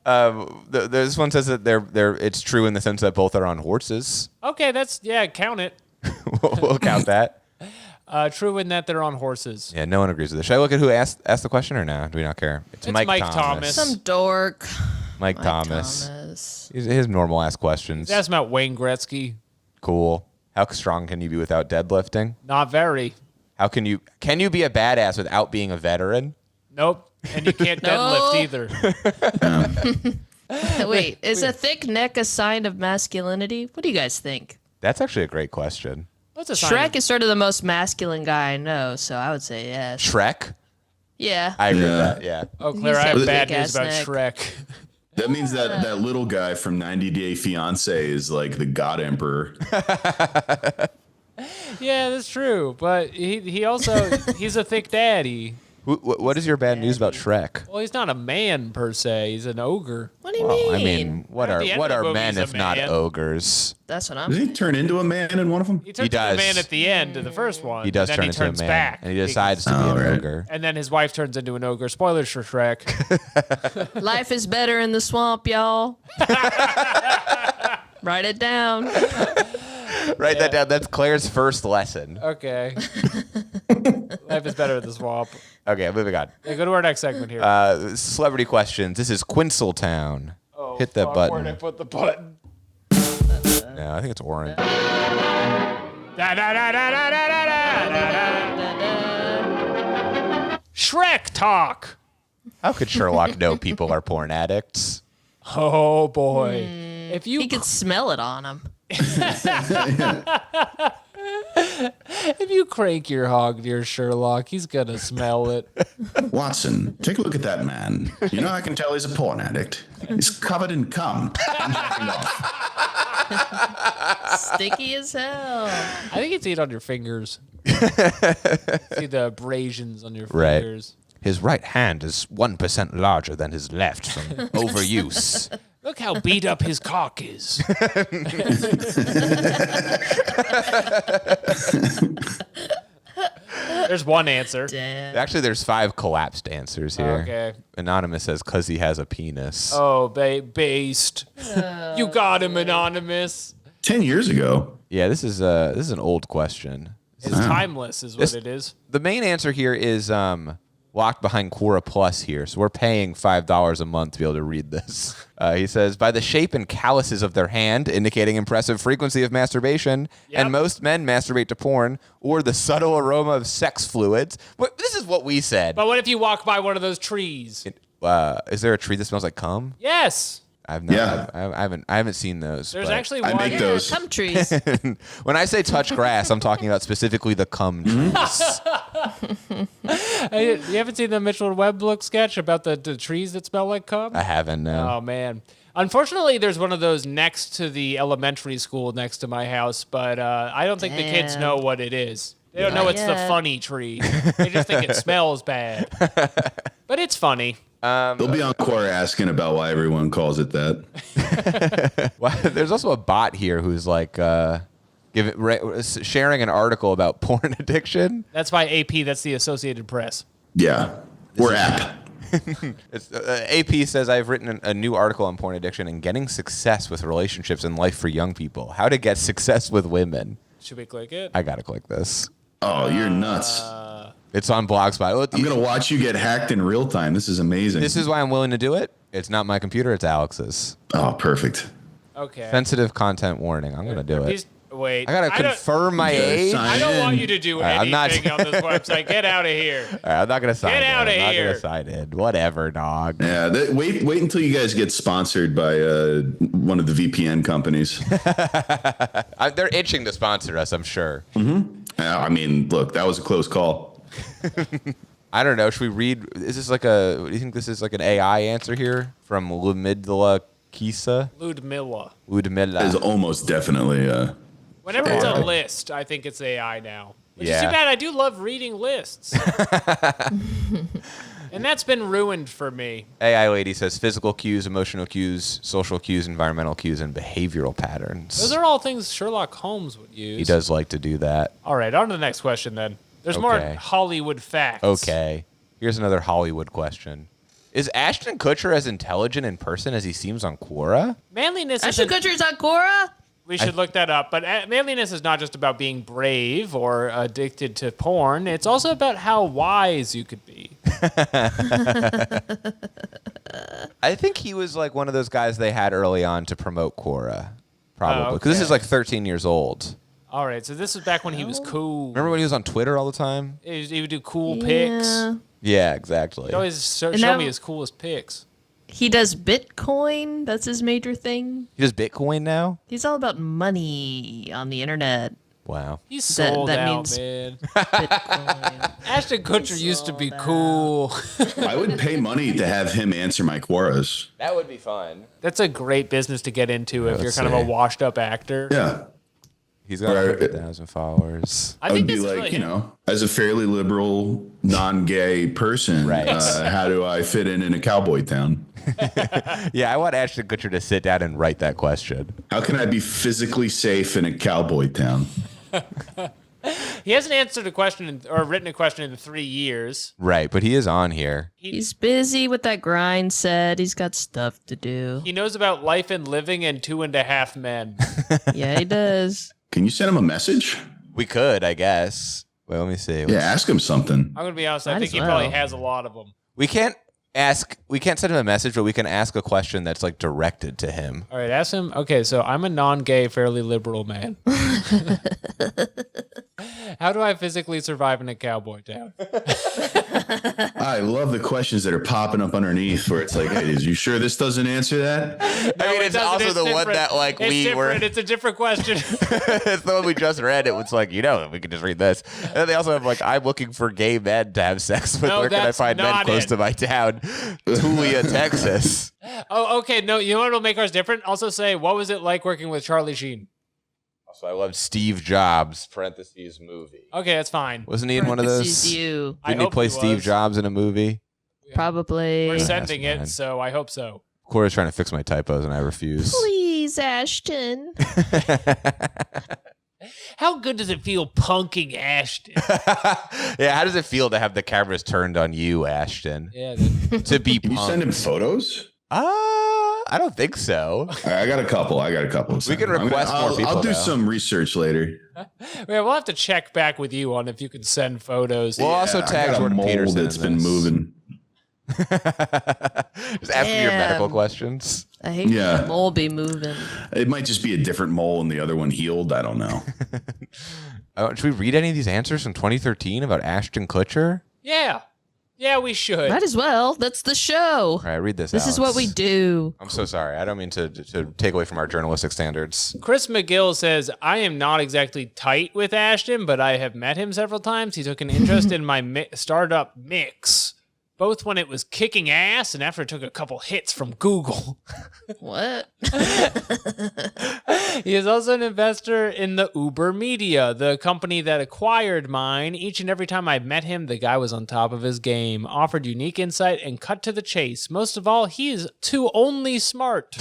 S1: This one says that it's true in the sense that both are on horses.
S2: Okay, count it.
S1: We'll count that.
S2: True in that they're on horses.
S1: Yeah, no one agrees with this. Should I look at who asked the question or no? Do we not care? It's Mike Thomas.
S4: Some dork.
S1: Mike Thomas. His normal ask questions.
S2: That's about Wayne Gretzky.
S1: Cool. How strong can you be without deadlifting?
S2: Not very.
S1: How can you be a badass without being a veteran?
S2: Nope. And you can't deadlift either.
S4: Wait, is a thick neck a sign of masculinity? What do you guys think?
S1: That's actually a great question.
S2: What's a sign?
S4: Shrek is sort of the most masculine guy I know, so I would say yes.
S1: Shrek?
S4: Yeah.
S1: I agree with that, yeah.
S2: Oh, Claire, I have bad news about
S4: neck.
S2: Shrek.
S3: That means that little guy from 90 Day Fiancé is like the God Emperor.
S2: Yeah, that's true. But he also, he's a thick daddy.
S1: What is your bad news about Shrek?
S2: Well, he's not a man per se. He's an ogre.
S4: What do you mean?
S1: I mean, what
S2: At the end
S1: are
S2: of the movie,
S1: men
S2: he's a
S1: if not
S2: man.
S1: ogres?
S4: That's what I'm
S3: Does he turn into a man in one of them?
S2: He turns
S1: does.
S2: into a man at the end of the first one.
S1: He does
S2: and
S1: turn
S2: then he
S1: into a
S2: turns
S1: man,
S2: back.
S1: and he decides to be an
S3: right.
S1: ogre.
S2: And then his wife turns into an ogre. Spoilers for Shrek.
S4: Life is better in the swamp, y'all. Write it down.
S1: Write that down. That's Claire's first lesson.
S2: Okay. Life is better in the swamp.
S1: Okay, moving on.
S2: Yeah, go to our next segment here.
S1: Celebrity questions. This is Quinceltown.
S2: Oh,
S1: Hit that
S2: fuck,
S1: button.
S2: Where'd I put the button?
S1: No, I think it's orange.
S2: Shrek talk.
S1: How could Sherlock know people are porn addicts?
S2: Oh boy. If you
S4: He could smell it on him.
S2: if you crank your hog near Sherlock, he's gonna smell it.
S3: Watson, take a look at that man. You know I can tell he's a porn addict. He's covered in cum. I'm jacking off.
S4: Sticky as hell.
S2: I think you see it on your fingers. See the abrasions on your
S1: Right.
S2: fingers.
S1: His right hand is 1% larger than his left from overuse.
S2: Look how beat up his cock is. There's one answer.
S4: Damn.
S1: Actually, there's 5 collapsed answers here.
S2: Okay.
S1: Anonymous says, because he has a penis.
S2: Oh, based. You got him, Anonymous.
S3: 10 years ago.
S1: Yeah, this is an old question.
S2: It's timeless is what it is.
S1: The main answer here is locked behind Quora Plus here. So we're paying $5 a month to be able to read this. He says, by the shape and calluses of their hand, indicating impressive frequency of masturbation,
S2: Yep.
S1: and most men masturbate to porn, or the subtle aroma of sex fluids. This is what we said.
S2: But what if you walk by one of those trees?
S1: Is there a tree that smells like cum?
S2: Yes.
S1: I've not.
S3: Yeah.
S1: I haven't seen those.
S2: There's
S1: but
S2: actually
S3: I
S2: one.
S3: make those.
S4: Cum trees.
S1: when I say touch grass, I'm talking about specifically the cum trees.
S2: Hey, you haven't seen the Mitchell and Webb look sketch about the trees that smell like cum?
S1: I haven't. No.
S2: Oh, man. Unfortunately, there's one of those next to the elementary school next to my house, but I don't think the kids
S4: Damn.
S2: know what it is. They don't know
S4: Not
S2: it's the
S4: yet.
S2: funny tree. They just think it smells bad. But it's funny.
S3: They'll be on Quora asking about why everyone calls it that.
S1: Well, there's also a bot here who's like sharing an article about porn addiction.
S2: That's by AP. That's the Associated Press.
S3: Yeah. We're app.
S1: AP says, I've written a new article on porn addiction and getting success with relationships and life for young people. How to get success with women.
S2: Should we click it?
S1: I got to click this.
S3: Oh, you're nuts.
S1: It's on Blogspot.
S3: I'm going to watch you get hacked in real time. This is amazing.
S1: This is why I'm willing to do it. It's not my computer. It's Alex's.
S3: Oh, perfect.
S2: Okay.
S1: Sensitive content warning. I'm going to do it.
S2: Please, wait.
S1: I got to
S2: don't-
S1: confirm my age.
S3: sign
S2: I don't want
S3: in.
S2: you to do
S1: right, I'm
S2: anything
S1: not-
S2: on this website. Get out of here.
S1: All right, I'm not going to sign in.
S2: Get outta
S1: I'm not
S2: here.
S1: going to sign in. Whatever, dog.
S3: Yeah, wait until you guys get sponsored by one of the VPN companies.
S1: They're itching to sponsor us, I'm sure.
S3: I mean, look, that was a close call.
S1: I don't know. Should we read? Is this like do you think this is like an AI answer here from Ludmila Kisa?
S2: Ludmilla.
S3: It's almost definitely.
S2: Whenever it's a
S3: AI.
S2: list, I think it's AI now. Which is
S1: Yeah.
S2: too bad. I do love reading lists. And that's been ruined for me.
S1: AI lady says physical cues, emotional cues, social cues, environmental cues, and behavioral patterns.
S2: Those are all things Sherlock Holmes would use.
S1: He does like to do that.
S2: All right, on to the next question then. There's more
S1: Okay.
S2: Hollywood facts.
S1: Okay. Here's another Hollywood question. Is Ashton Kutcher as intelligent in person as he seems on Quora?
S2: Manliness
S4: Ashton Kutcher's on Quora?
S2: We should look that up. But manliness is not just about being brave or addicted to porn. It's also about how wise you could be.
S1: I think he was like one of those guys they had early on to promote Quora. Probably. Because this is like 13 years old.
S2: All right, so this was back when he was cool.
S1: Remember when he was on Twitter all the time?
S2: He would do cool pics.
S1: Yeah, exactly.
S2: He always show me his coolest pics.
S4: He does Bitcoin. That's his major thing.
S1: He does Bitcoin now?
S4: He's all about money on the internet.
S1: Wow.
S2: He's sold
S4: that
S2: out,
S4: means
S2: man.
S4: Bitcoin.
S2: Ashton Kutcher used to be cool.
S3: I would pay money to have him answer my Quoras.
S1: That would be fun.
S2: That's a great business to get into if you're
S1: Let's
S2: kind of a
S1: see.
S2: washed-up actor.
S3: Yeah.
S1: He's got 100,000 followers.
S2: I
S3: I
S2: think
S3: would be
S2: this is
S3: like,
S2: really
S3: you know, as a fairly liberal, non-gay person,
S1: Right.
S3: How do I fit in a cowboy town?
S1: Yeah, I want Ashton Kutcher to sit down and write that question.
S3: How can I be physically safe in a cowboy town?
S2: He hasn't answered a question or written a question in 3 years.
S1: Right, but he is on here.
S4: He's busy with that grind set. He's got stuff to do.
S2: He knows about life and living and 2.5 Men.
S4: Yeah, he does.
S3: Can you send him a message?
S1: We could, I guess. Wait, let me see.
S3: Yeah, ask him something.
S2: I'm gonna be honest. I
S4: Might
S2: think
S4: as
S2: he
S4: well.
S2: probably has a lot of them.
S1: We can't send him a message, but we can ask a question that's like directed to him.
S2: All right, ask him. Okay, so I'm a non-gay, fairly liberal man. How do I physically survive in a cowboy town?
S3: I love the questions that are popping up underneath where it's like, hey, is you sure this doesn't answer that?
S1: I mean,
S2: it
S1: it's
S2: doesn't.
S1: also
S2: It's
S1: the one
S2: different.
S1: that like
S2: It's
S1: we were.
S2: different. It's a different question.
S1: It's the one we just read. It was like, we could just read this. And then they also have like, I'm looking for gay men to have sex with.
S2: No,
S1: Where can I
S2: that's
S1: find men
S2: not
S1: close
S2: it.
S1: to my town? Tulia, Texas.
S2: Oh, okay. No, you know what'll make ours different? Also say, what was it like working with Charlie Sheen?
S1: So I loved Steve Jobs, parentheses, movie.
S2: Okay, that's fine.
S1: Wasn't he in one of
S4: This
S1: those?
S4: is you.
S2: I
S1: Didn't he
S2: hope
S1: play
S2: he
S1: Steve
S2: was.
S1: Jobs in a movie?
S4: Probably.
S2: We're
S1: Yeah,
S2: sending
S1: that's
S2: it,
S1: fine.
S2: so I hope so.
S1: Cora's trying to fix my typos, and I refuse.
S4: Please, Ashton.
S2: How good does it feel punking Ashton?
S1: Yeah, how does it feel to have the cameras turned on you, Ashton?
S2: Yeah.
S1: To be
S3: Can you send him
S1: punked?
S3: photos?
S1: I don't think so.
S3: I got a couple.
S1: We can request more people,
S3: I'll do
S1: though.
S3: some research later.
S2: Yeah, we'll have to check back with you on if you can send photos.
S1: Well, also
S3: I
S1: tag
S3: got a
S1: Jordan
S3: mole
S1: Peterson.
S3: that's
S1: in
S3: been
S1: this.
S3: moving.
S1: Just asking your medical
S4: Damn.
S1: questions.
S4: I hate
S3: Yeah.
S4: that mole be moving.
S3: It might just be a different mole and the other one healed. I don't know.
S1: Should we read any of these answers from 2013 about Ashton Kutcher?
S2: Yeah. Yeah, we should.
S4: Might as well. That's the show.
S1: All right, read this.
S4: This is what we
S1: Alex.
S4: do.
S1: I'm so sorry. I don't mean to take away from our journalistic standards.
S2: Chris McGill says, I am not exactly tight with Ashton, but I have met him several times. He took an interest in my startup Mix, both when it was kicking ass and after it took a couple hits from Google.
S4: What?
S2: He is also an investor in the Uber Media, the company that acquired mine. Each and every time I met him, the guy was on top of his game, offered unique insight, and cut to the chase. Most of all, he is too only smart.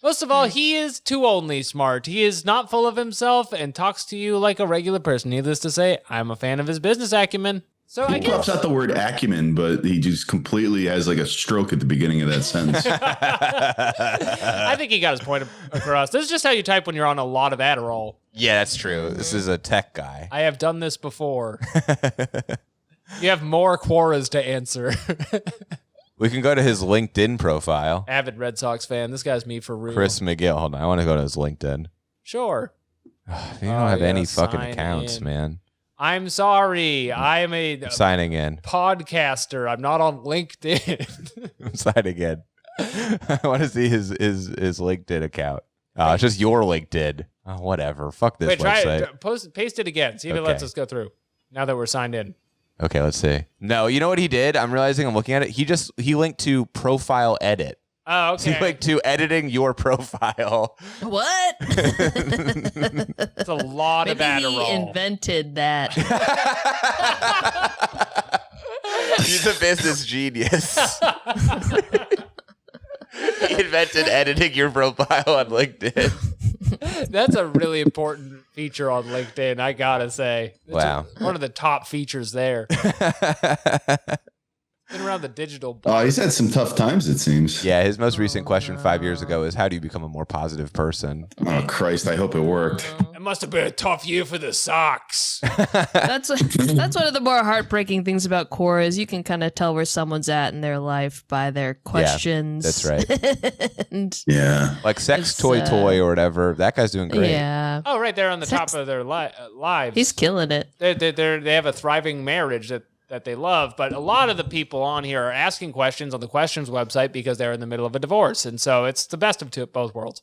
S2: Most of all, he is too only smart. He is not full of himself and talks to you like a regular person. Needless to say, I'm a fan of his business acumen. So I
S3: He pops
S2: guess
S3: out the word acumen, but he just completely has like a stroke at the beginning of that sentence.
S2: I think he got his point across. This is just how you type when you're on a lot of Adderall.
S1: Yeah, that's true. This is a tech guy.
S2: I have done this before. You have more Quoras to answer.
S1: We can go to his LinkedIn profile.
S2: Avid Red Sox fan. This guy's me for real.
S1: Chris McGill. Hold on. I want to go to his LinkedIn.
S2: Sure.
S1: You don't have
S2: yeah,
S1: any fucking
S2: sign
S1: accounts,
S2: in.
S1: man.
S2: I'm sorry. I'm a
S1: Signing in.
S2: podcaster. I'm not on LinkedIn.
S1: I'm signing in. I want to see his LinkedIn account. It's just your LinkedIn. Oh, whatever. Fuck this
S2: Wait, try
S1: website.
S2: it. Paste it again. See if it
S1: Okay.
S2: lets us go through. Now that we're signed in.
S1: Okay, let's see. No, you know what he did? I'm realizing I'm looking at it. He linked to profile edit.
S2: Oh,
S1: So
S2: okay.
S1: he linked to editing your profile.
S4: What?
S2: It's a lot of
S4: Maybe he
S2: Adderall.
S4: invented that.
S1: He's a business genius. He invented editing your profile on LinkedIn.
S2: That's a really important feature on LinkedIn, I gotta say. It's
S1: Wow.
S2: one of the top features there. Been around the digital.
S3: Oh, he's had some tough times, it seems.
S1: Yeah, his most recent question 5 years ago is, how do you become a more positive person?
S3: Oh, Christ, I hope it worked.
S2: It must have been a tough year for the Sox.
S4: That's one of the more heartbreaking things about Quora is you can kind of tell where someone's at in their life by their questions.
S1: That's right.
S4: And
S3: Yeah.
S1: Like sex
S4: It's,
S1: toy or whatever. That guy's doing great.
S4: yeah,
S2: Oh, right there on the top of their lives.
S4: he's killing it.
S2: They have a thriving marriage that they love, but a lot of the people on here are asking questions on the questions website because they're in the middle of a divorce, and so it's the best of both worlds.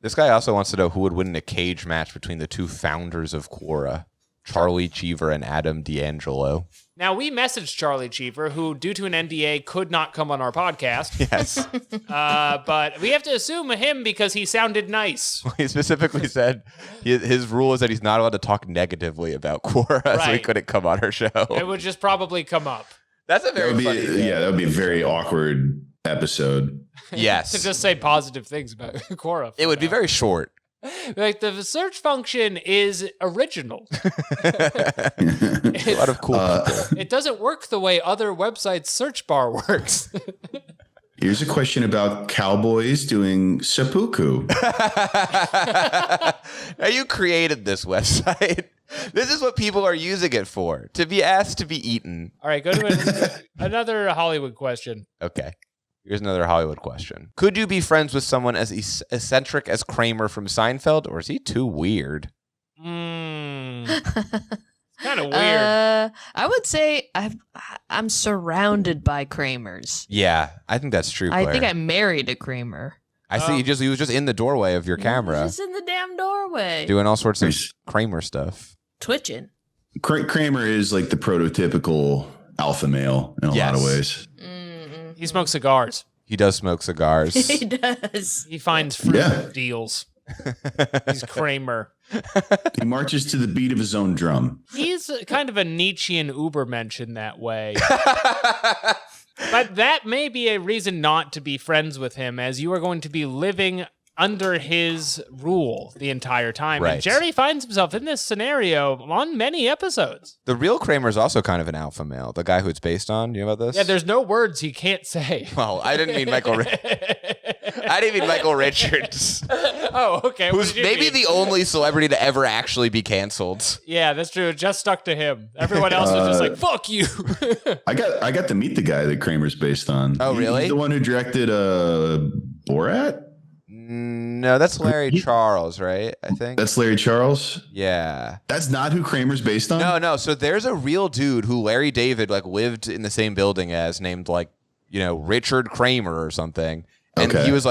S1: This guy also wants to know who would win in a cage match between the two founders of Quora, Charlie Cheever and Adam D'Angelo.
S2: Now, we messaged Charlie Cheever, who, due to an NDA, could not come on our podcast.
S1: Yes.
S2: But we have to assume him because he sounded nice.
S1: He specifically said his rule is that he's not allowed to talk negatively about Quora, so he
S2: Right.
S1: couldn't come on our show.
S2: It would just probably come up.
S1: That's a
S3: That
S1: very
S3: would be,
S1: funny thing.
S3: that would be a very awkward episode.
S1: Yes.
S2: To just say positive things about Quora.
S1: It would be very short.
S2: Like, the search function is original.
S1: A lot of cool people.
S2: It doesn't work the way other websites' search bar works.
S3: Here's a question about cowboys doing seppuku.
S1: Now, you created this website. This is what people are using it for, to be asked to be eaten.
S2: All right, go to another Hollywood question.
S1: Okay. Here's another Hollywood question. Could you be friends with someone as eccentric as Kramer from Seinfeld, or is he too weird?
S2: Kind of weird.
S4: I would say I'm surrounded by Kramers.
S1: Yeah, I think that's true, Claire.
S4: I think I married a Kramer.
S1: I see. He was just in the doorway of your camera,
S4: Just in the damn doorway,
S1: doing all sorts of
S3: Nice.
S1: Kramer stuff.
S4: twitching.
S3: Kramer is like the prototypical alpha male in a lot of ways.
S2: He smokes cigars.
S1: He does smoke cigars.
S4: He does.
S2: He finds fruit
S3: Yeah.
S2: deals. He's Kramer.
S3: He marches to the beat of his own drum.
S2: He's kind of a Nietzschean Ubermensch in that way. But that may be a reason not to be friends with him, as you are going to be living under his rule the entire time.
S1: Right.
S2: And Jerry finds himself in this scenario on many episodes.
S1: The real Kramer is also kind of an alpha male. The guy who it's based on. Do you know about this?
S2: Yeah, there's no words he can't say.
S1: Well, I didn't mean Michael. I didn't mean Michael Richards,
S2: Oh, okay. What
S1: who's
S2: did you
S1: maybe
S2: mean?
S1: the only celebrity to ever actually be canceled.
S2: Yeah, that's true. It just stuck to him. Everyone else was just like, fuck you.
S3: I got to meet the guy that Kramer's based on.
S1: Oh, really?
S3: He's the one who directed Borat?
S1: No, that's Larry Charles, right? I think.
S3: That's Larry Charles?
S1: Yeah.
S3: That's not who Kramer's based on?
S1: No. So there's a real dude who Larry David lived in the same building as, named Richard Kramer or something. And
S3: Okay.
S1: he was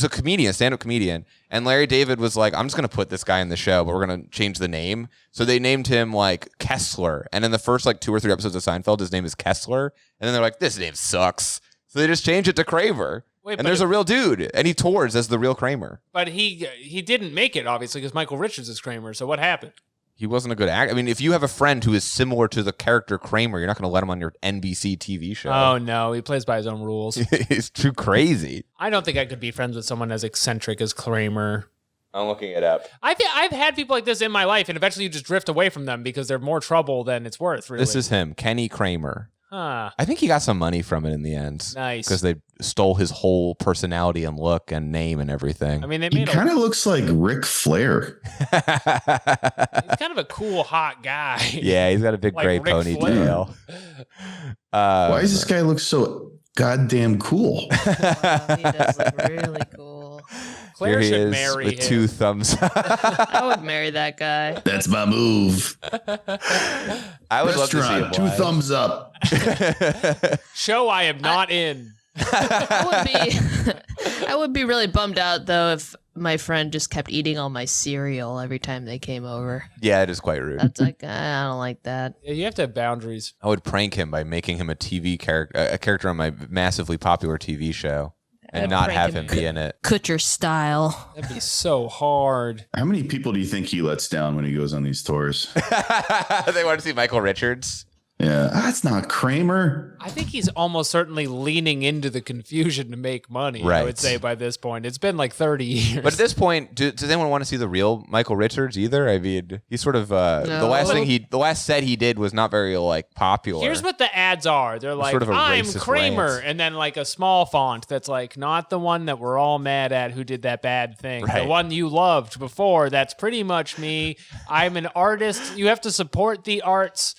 S1: a comedian, stand-up comedian. And Larry David was like, I'm just going to put this guy in the show, but we're going to change the name. So they named him Kessler. And in the first 2 or 3 episodes of Seinfeld, his name is Kessler. And then they're like, this name sucks. So they just changed it to Kramer.
S2: Wait,
S1: And there's a real dude, and he tours as the real Kramer.
S2: But he didn't make it, obviously, because Michael Richards is Kramer. So what happened?
S1: He wasn't a good actor. I mean, if you have a friend who is similar to the character Kramer, you're not going to let him on your NBC TV show.
S2: Oh, no. He plays by his own rules.
S1: He's too crazy.
S2: I don't think I could be friends with someone as eccentric as Kramer.
S1: I'm looking it up.
S2: I've had people like this in my life, and eventually you just drift away from them because they're more trouble than it's worth, really.
S1: This is him, Kenny Kramer.
S2: Huh.
S1: I think he got some money from it in the end.
S2: Nice.
S1: Because they stole his whole personality and look and name and everything.
S2: I mean, they
S3: He
S2: made
S3: kind of looks like Ric Flair.
S2: he's kind of a cool, hot guy.
S1: Yeah, he's got a big
S2: Like
S1: gray
S2: Ric
S1: ponytail.
S3: Why does this guy look so goddamn cool?
S4: He does look really cool.
S2: Claire
S1: Here he
S2: should
S1: is
S2: marry
S1: with
S2: him.
S1: 2 thumbs up.
S4: I would marry that guy.
S3: That's my move.
S1: I would love to see him
S3: Restaurant, 2
S1: live.
S3: thumbs up.
S2: Show I am not in.
S4: I would be really bummed out though if my friend just kept eating all my cereal every time they came over.
S1: Yeah, it is quite rude.
S4: That's like I don't like that.
S2: Yeah, you have to have boundaries.
S1: I would prank him by making him a TV character, a character on my massively popular TV show, and
S4: I'd
S1: not
S4: prank
S1: have
S4: him.
S1: him be in it.
S4: Kutcher style.
S2: That'd be so hard.
S3: How many people do you think he lets down when he goes on these tours?
S1: They want to see Michael Richards.
S3: Yeah, that's not Kramer.
S2: I think he's almost certainly leaning into the confusion to make money, I would
S1: Right.
S2: say, by this point. It's been like 30 years.
S1: But at this point, does anyone want to see the real Michael Richards either? I mean, he's sort of the last set he did was not very like popular.
S2: Here's what the ads are. They're like,
S1: sort of a
S2: I'm
S1: racist
S2: Kramer,
S1: rant.
S2: and then like a small font that's like not the one that we're all mad at who did that bad thing.
S1: Right.
S2: The one you loved before, that's pretty much me. I'm an artist. You have to support the arts.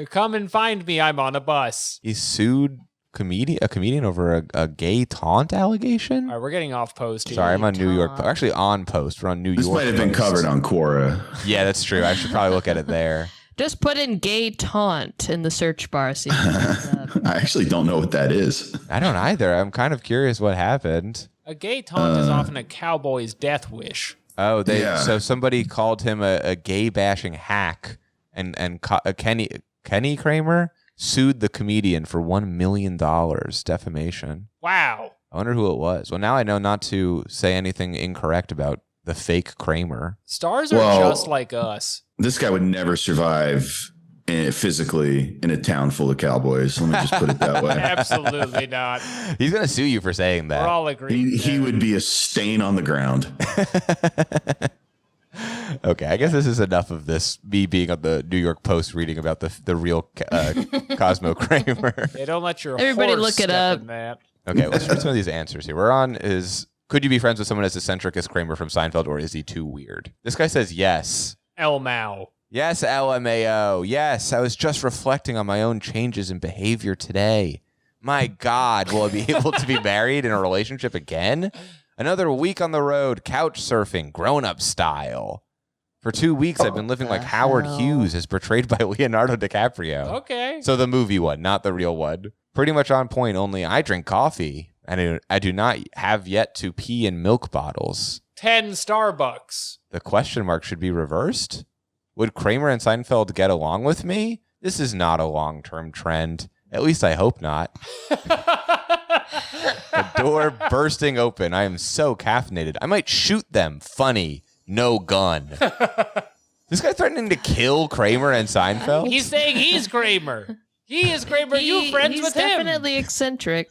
S2: Come and find me. I'm on a bus.
S1: He sued a comedian over a gay taunt allegation.
S2: All right, we're getting off post here.
S1: Sorry, I'm on New York. Actually, on Post. We're on New
S3: This
S1: York.
S3: might have been
S1: Post.
S3: covered on Quora.
S1: Yeah, that's true. I should probably look at it there.
S4: Just put in gay taunt in the search bar. See what comes up.
S3: I actually don't know what that is.
S1: I don't either. I'm kind of curious what happened.
S2: A gay taunt is often a cowboy's death wish.
S1: Oh,
S3: Yeah.
S1: so somebody called him a gay bashing hack, and Kenny Kramer sued the comedian for $1 million defamation.
S2: Wow.
S1: I wonder who it was. Well, now I know not to say anything incorrect about the fake Kramer.
S2: Stars are
S3: Well-
S2: just like us.
S3: This guy would never survive physically in a town full of cowboys. Let me just put it that way.
S2: Absolutely not.
S1: He's gonna sue you for saying that.
S2: We're all agreeing.
S3: He would be a stain on the ground.
S1: Okay, I guess this is enough of this. Me being on the New York Post reading about the real Cosmo Kramer.
S2: They don't let your
S4: Everybody
S2: horse
S4: look it
S2: step
S4: up.
S2: in that.
S1: Okay, let's read some of these answers here. We're on is could you be friends with someone as eccentric as Kramer from Seinfeld, or is he too weird? This guy says yes.
S2: El Mao.
S1: Yes, LMAO. Yes, I was just reflecting on my own changes in behavior today. My God, will I be able to be married in a relationship again? Another week on the road, couch surfing, grown-up style. For 2 weeks, I've been living like Howard Hughes, as portrayed by Leonardo DiCaprio.
S2: Okay.
S1: So the movie one, not the real one. Pretty much on point, only I drink coffee, and I do not have yet to pee in milk bottles.
S2: 10 Starbucks.
S1: The question mark should be reversed. Would Kramer and Seinfeld get along with me? This is not a long-term trend. At least I hope not. The door bursting open. I am so caffeinated. I might shoot them. Funny. No gun. This guy threatening to kill Kramer and Seinfeld?
S2: He's saying he's Kramer. He is Kramer. You friends
S4: he's
S2: with him.
S4: definitely eccentric.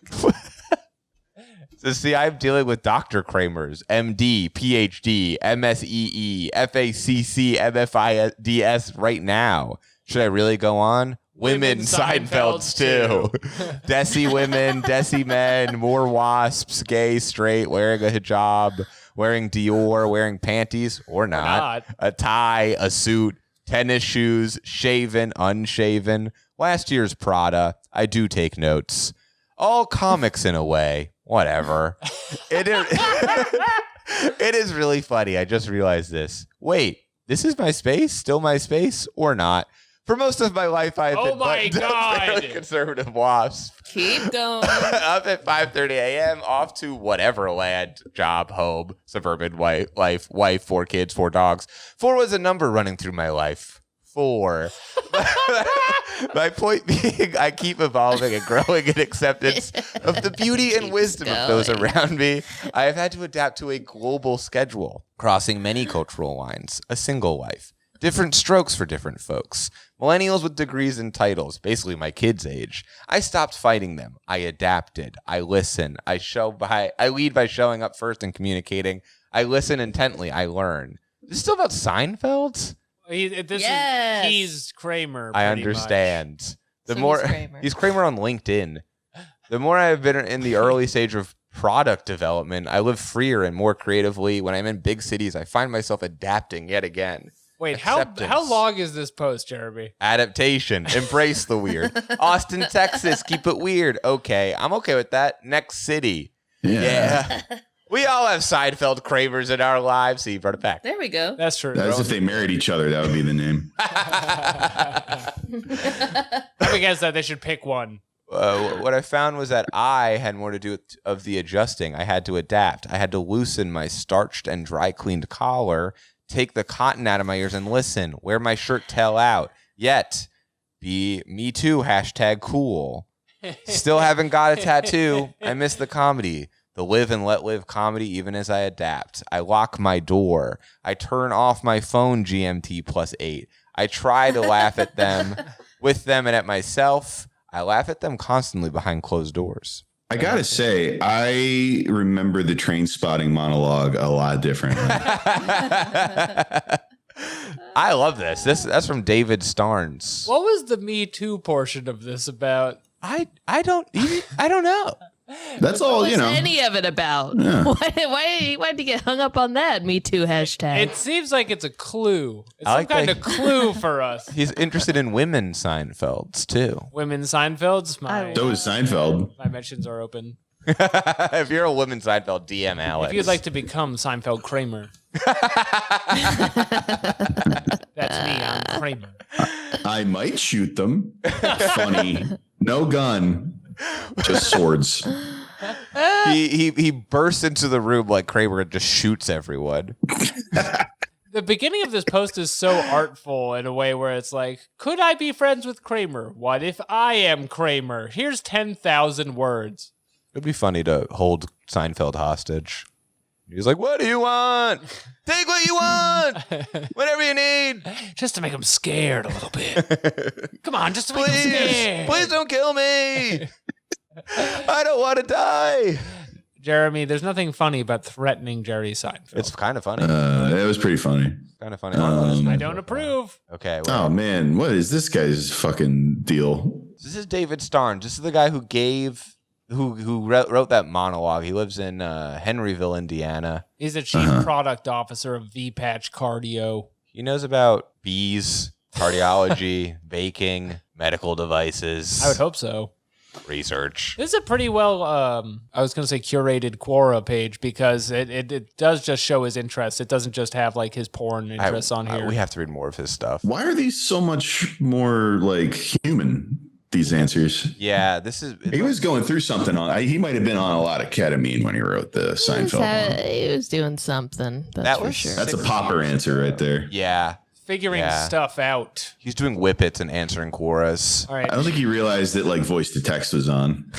S1: So see, I'm dealing with Dr. Kramers, MD, PhD, MSEE, FACC, MFIDS right now. Should I really go on? Women Seinfelds too. Desi women, Desi men, more wasps, gay, straight, wearing a hijab, wearing Dior, wearing panties or not. A tie, a suit, tennis shoes, shaven, unshaven. Last year's Prada. I do take notes. All comics in a way. Whatever. It is, it is really funny. I just realized this. Wait, this is my space? Still my space or not? For most of my life, I've been buttoned up, fairly conservative wasp.
S4: Keep going.
S1: Up at 5:30 a.m., off to whatever land, job, home, suburban life, 4 kids, 4 dogs. 4 was a number running through my life. 4. My point being, I keep evolving and growing in acceptance of the beauty and wisdom of those around me. I have had to adapt to a global schedule, crossing many cultural lines, a single life, different strokes for different folks, millennials with degrees and titles, basically my kids' age. I stopped fighting them. I adapted. I listen. I lead by showing up first and communicating. I listen intently. I learn. This is still about Seinfeld?
S2: He's Kramer.
S1: I understand.
S4: Kramer.
S1: He's Kramer on LinkedIn. The more I've been in the early stage of product development, I live freer and more creatively. When I'm in big cities, I find myself adapting yet again.
S2: Wait,
S1: Acceptance.
S2: how long is this post, Jeremy?
S1: Adaptation. Embrace the weird. Austin, Texas. Keep it weird. Okay. I'm okay with that. Next city. Yeah. We all have Seinfeld Kramers in our lives, so you brought it back.
S4: There we go.
S2: That's true.
S3: As if they married each other, that would be the name.
S2: I guess that they should pick one.
S1: What I found was that I had more to do with of the adjusting. I had to adapt. I had to loosen my starched and dry cleaned collar, take the cotton out of my ears and listen, wear my shirt tail out, yet be me too, #cool. Still haven't got a tattoo. I miss the comedy. The live and let live comedy even as I adapt. I lock my door. I turn off my phone GMT +8. I try to laugh at them, with them, and at myself. I laugh at them constantly behind closed doors.
S3: I gotta say, I remember the train spotting monologue a lot differently.
S1: I love this. That's from David Starnes.
S2: What was the Me Too portion of this about?
S1: I don't know.
S3: That's all,
S4: What's any of it about?
S3: Yeah.
S4: Why'd you get hung up on that Me Too hashtag?
S2: It seems like it's a clue. It's
S1: I
S2: some
S1: like
S2: kind
S1: that-
S2: of clue for us.
S1: He's interested in women Seinfelds too.
S2: Women Seinfelds.
S3: So is Seinfeld.
S2: My mentions are open.
S1: If you're a woman Seinfeld, DM Alex.
S2: If you'd like to become Seinfeld Kramer. That's me, I'm Kramer.
S3: I might shoot them. Funny. No gun. Just swords.
S1: he bursts into the room like Kramer and just shoots everyone.
S2: The beginning of this post is so artful in a way where it's like, could I be friends with Kramer? What if I am Kramer? Here's 10,000 words.
S1: It'd be funny to hold Seinfeld hostage. He's like, "What do you want? Take what you want, whatever you need,
S2: Just to make him scared a little bit. Come on, just to make him
S1: please,
S2: scared.
S1: please don't kill me. I don't want to die."
S2: Jeremy, there's nothing funny about threatening Jerry Seinfeld.
S1: It's kind of funny.
S3: It was pretty funny.
S1: Kind of funny.
S2: I don't approve.
S1: Okay. Well,
S3: Oh man, what is this guy's fucking deal?
S1: this is David Starnes. This is the guy who wrote that monologue. He lives in Henryville, Indiana.
S2: He's the chief product officer of V-Patch Cardio.
S1: He knows about bees, cardiology, baking, medical devices.
S2: I would hope so.
S1: Research.
S2: This is a pretty well, I was going to say curated Quora page because it does just show his interests. It doesn't just have like his porn interests on here.
S1: We have to read more of his stuff.
S3: Why are these so much more like human? These answers.
S1: Yeah, this is.
S3: He was going through something on. He might have been on a lot of ketamine when he wrote the Seinfeld one.
S4: He was doing something. That's
S1: That
S4: for
S1: was
S4: sure.
S3: That's a popper answer right there.
S1: Yeah,
S2: Figuring
S1: Yeah.
S2: stuff out.
S1: he's doing whippets and answering Quoras.
S2: All right.
S3: I don't think he realized that like voice to text was on.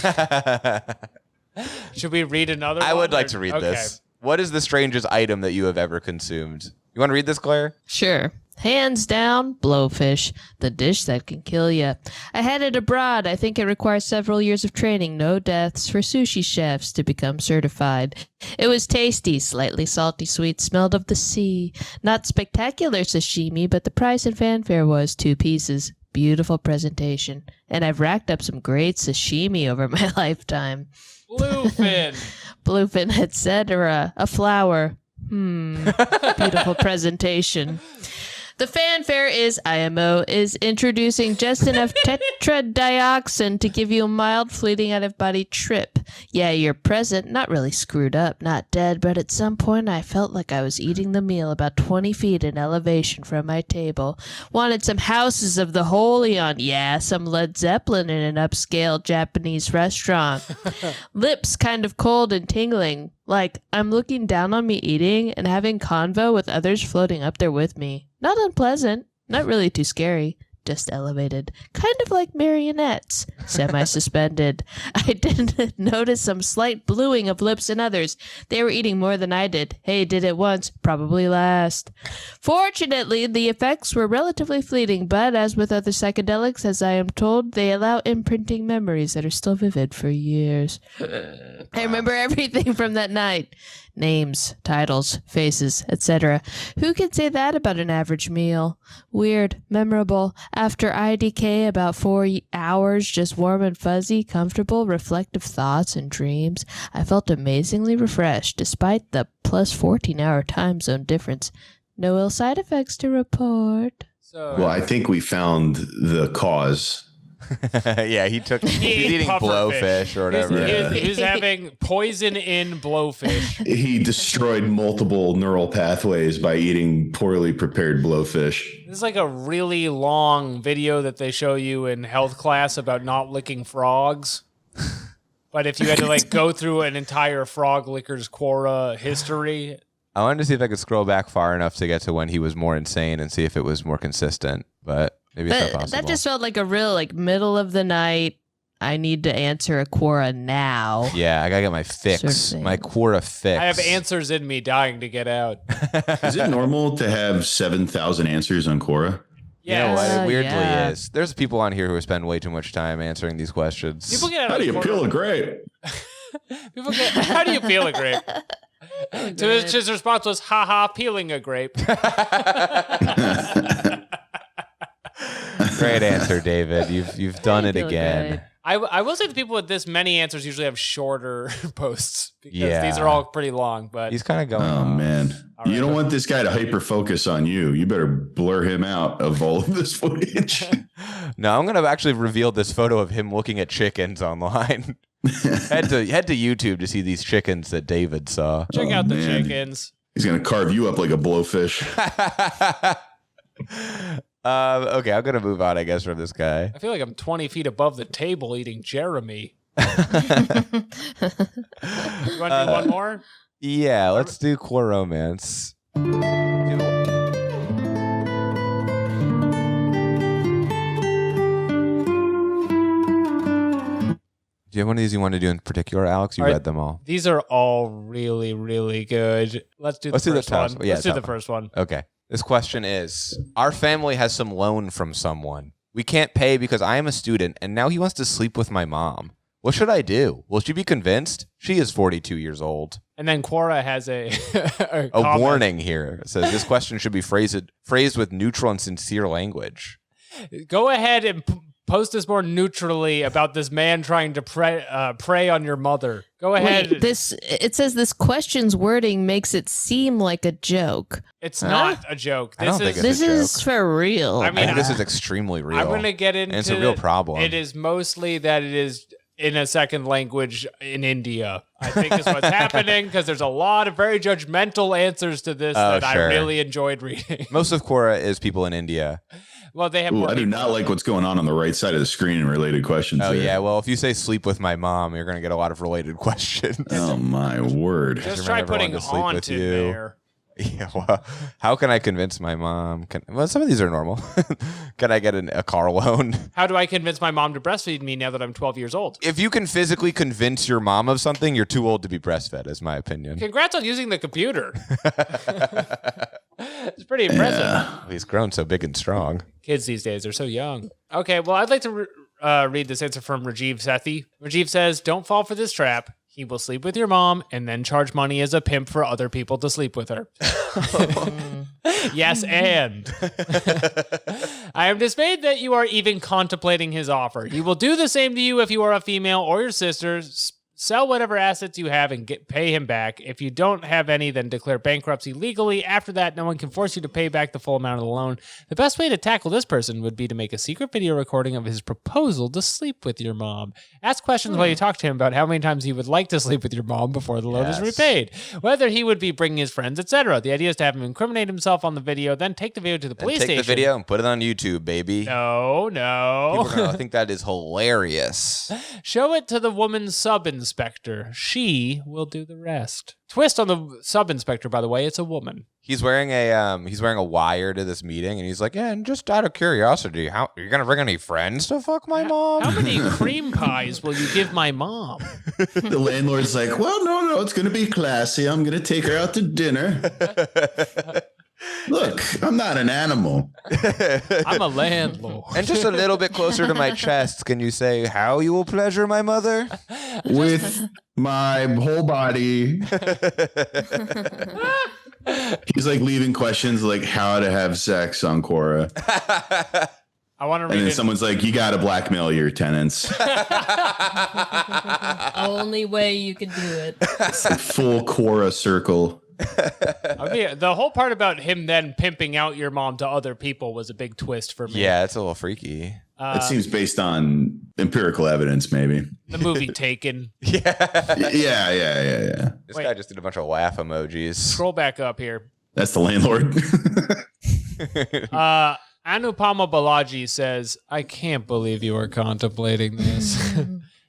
S2: Should we read another
S1: I
S2: one,
S1: would like
S2: or-
S1: to read
S2: okay.
S1: this. What is the strangest item that you have ever consumed? You want to read this, Claire?
S4: Sure. Hands down, blowfish, the dish that can kill you. I had it abroad. I think it requires several years of training, no deaths, for sushi chefs to become certified. It was tasty, slightly salty sweet, smelled of the sea. Not spectacular sashimi, but the price and fanfare was 2 pieces. Beautiful presentation. And I've racked up some great sashimi over my lifetime.
S2: Bluefin.
S4: Bluefin, etc. A flower. Beautiful presentation. The fanfare is IMO is introducing just enough tetradioxin to give you a mild, fleeting out-of-body trip. Yeah, you're present, not really screwed up, not dead, but at some point I felt like I was eating the meal about 20 feet in elevation from my table. Wanted some Houses of the Holy on, yeah, some Led Zeppelin in an upscale Japanese restaurant. Lips kind of cold and tingling, like I'm looking down on me eating and having convo with others floating up there with me. Not unpleasant, not really too scary, just elevated. Kind of like marionettes, semi-suspended. I did notice some slight bluing of lips in others. They were eating more than I did. Hey, did it once, probably last. Fortunately, the effects were relatively fleeting, but as with other psychedelics, as I am told, they allow imprinting memories that are still vivid for years. I remember everything from that night. Names, titles, faces, etc. Who could say that about an average meal? Weird, memorable. After IDK, about 4 hours, just warm and fuzzy, comfortable, reflective thoughts and dreams. I felt amazingly refreshed, despite the plus 14-hour time zone difference. No ill side effects to report.
S2: So,
S3: Well, I think we found the cause.
S1: Yeah, he's eating
S2: pufferfish.
S1: blowfish or whatever.
S2: He was having poison in blowfish.
S3: He destroyed multiple neural pathways by eating poorly prepared blowfish.
S2: This is like a really long video that they show you in health class about not licking frogs. But if you had to like go through an entire frog licker's Quora history.
S1: I wanted to see if I could scroll back far enough to get to when he was more insane and see if it was more consistent, but maybe it's not possible.
S4: That just felt like a real middle of the night. I need to answer a Quora now.
S1: Yeah, I gotta get my fix,
S4: Sort of thing.
S1: my Quora fix.
S2: I have answers in me dying to get out.
S3: Is it normal to have 7,000 answers on Quora?
S1: You know what? It weirdly
S4: yeah.
S1: is. There's people on here who spend way too much time answering these questions.
S2: People get out
S3: How
S2: of
S3: do you
S2: Quora-
S3: peel a grape?
S2: How do you peel a grape? To which his response was, haha, peeling a grape.
S1: Great answer, David. You've done it
S4: Feel
S1: again.
S4: great.
S2: I will say the people with this many answers usually have shorter posts because
S1: Yeah.
S2: these are all pretty long. But
S1: He's kind of going.
S3: Oh man,
S2: All
S3: you don't
S2: right.
S3: want this guy to hyper focus on you. You better blur him out of all of this footage.
S1: No, I'm gonna actually reveal this photo of him looking at chickens online. head to YouTube to see these chickens that David saw.
S2: check
S3: Oh,
S2: out the
S3: man.
S2: chickens.
S3: He's gonna carve you up like a blowfish.
S1: Okay, I'm gonna move on, I guess, from this guy.
S2: I feel like I'm 20 feet above the table eating Jeremy. You want to do one more?
S1: Yeah, let's do Quora romance. Do you have one of these you want to do in particular, Alex? You
S2: All right.
S1: read them all.
S2: These are all really, really good. Let's do the first
S1: top
S2: one.
S1: one. Yeah,
S2: Let's do the
S1: top
S2: first one.
S1: Okay. This question is, our family has some loan from someone. We can't pay because I am a student, and now he wants to sleep with my mom. What should I do? Will she be convinced? She is 42 years old.
S2: And then Quora has a
S1: A
S2: comment.
S1: warning here. It says this question should be phrased with neutral and sincere language.
S2: Go ahead and post this more neutrally about this man trying to prey on your mother. Go ahead.
S4: Wait, it says this question's wording makes it seem like a joke.
S2: It's not a joke.
S1: I don't think it's
S4: This
S1: a
S4: is
S1: joke.
S4: for real.
S2: I
S1: I
S2: mean,
S1: think this is extremely real.
S2: I'm going to get into
S1: and it's a real problem.
S2: It is mostly that it is in a second language in India. I think is what's happening because there's a lot of very judgmental answers to this that I
S1: sure.
S2: really enjoyed reading.
S1: Most of Quora is people in India.
S2: Well, they have
S3: Ooh,
S2: more
S3: I do
S2: people.
S3: not like what's going on the right side of the screen in related questions.
S1: Oh,
S3: there.
S1: yeah. Well, if you say sleep with my mom, you're going to get a lot of related questions.
S3: Oh my word.
S2: Just
S1: Does
S2: try
S1: your mom ever
S2: putting
S1: want to sleep with
S2: haunted
S1: you?
S2: there.
S1: Yeah, well, how can I convince my mom? Well, some of these are normal. Can I get a car loan?
S2: How do I convince my mom to breastfeed me now that I'm 12 years old?
S1: If you can physically convince your mom of something, you're too old to be breastfed, is my opinion.
S2: Congrats on using the computer. It's pretty impressive.
S3: Yeah.
S1: He's grown so big and strong.
S2: Kids these days are so young. Okay, well, I'd like to read this answer from Rajiv Sethi. Rajiv says, don't fall for this trap. He will sleep with your mom and then charge money as a pimp for other people to sleep with her. Yes, and I am dismayed that you are even contemplating his offer. He will do the same to you if you are a female or your sister. Sell whatever assets you have and pay him back. If you don't have any, then declare bankruptcy legally. After that, no one can force you to pay back the full amount of the loan. The best way to tackle this person would be to make a secret video recording of his proposal to sleep with your mom. Ask questions while you talk to him about how many times he would like to sleep with your mom before the loan is
S1: Yes.
S2: repaid, whether he would be bringing his friends, etc. The idea is to have him incriminate himself on the video, then take the video to the
S1: And
S2: police
S1: take
S2: station.
S1: the video and put it on YouTube, baby.
S2: No.
S1: People are going to think that is hilarious.
S2: Show it to the woman's sub-inspector. She will do the rest. Twist on the sub-inspector, by the way, it's a woman.
S1: He's wearing a wire to this meeting, and he's like, "Yeah, and just out of curiosity, how are you gonna bring any friends to fuck my mom?"
S2: How many cream pies will you give my mom?
S3: The landlord's like, well, no, it's going to be classy. I'm going to take her out to dinner. Look, I'm not an animal.
S2: I'm a landlord.
S1: And just a little bit closer to my chest, can you say how you will pleasure my mother?
S3: With my whole body. He's like leaving questions like how to have sex on Quora.
S2: I want to
S3: And
S2: read
S3: then
S2: it.
S3: someone's like, you got to blackmail your tenants.
S5: Only way you can do it.
S3: It's a full Quora circle.
S2: I mean, the whole part about him then pimping out your mom to other people was a big twist for me.
S1: Yeah, it's a little freaky.
S3: It seems based on empirical evidence, maybe.
S2: The movie Taken.
S3: Yeah.
S1: This
S2: Wait.
S1: guy just did a bunch of laugh emojis.
S2: Scroll back up here.
S3: That's the landlord.
S2: Anupama Balaji says, I can't believe you are contemplating this.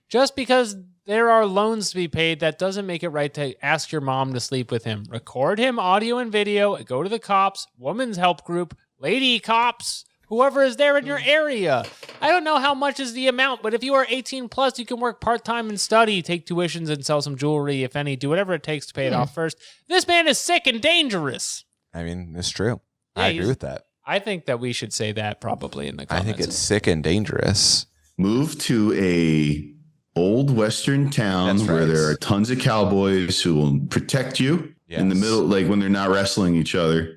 S2: Just because there are loans to be paid, that doesn't make it right to ask your mom to sleep with him. Record him audio and video, go to the cops, women's help group, lady cops, whoever is there in your area. I don't know how much is the amount, but if you are 18 plus, you can work part-time and study, take tuitions and sell some jewelry, if any, do whatever it takes to pay it off first. This man is sick and dangerous.
S1: I mean, it's true.
S2: Yeah,
S1: I agree
S2: he's-
S1: with that.
S2: I think that we should say that probably in the comments.
S1: I think it's sick and dangerous.
S3: Move to a old Western town
S1: That's
S3: where
S1: right.
S3: there are tons of cowboys who will protect you in the
S1: Yes.
S3: middle, like when they're not wrestling each other.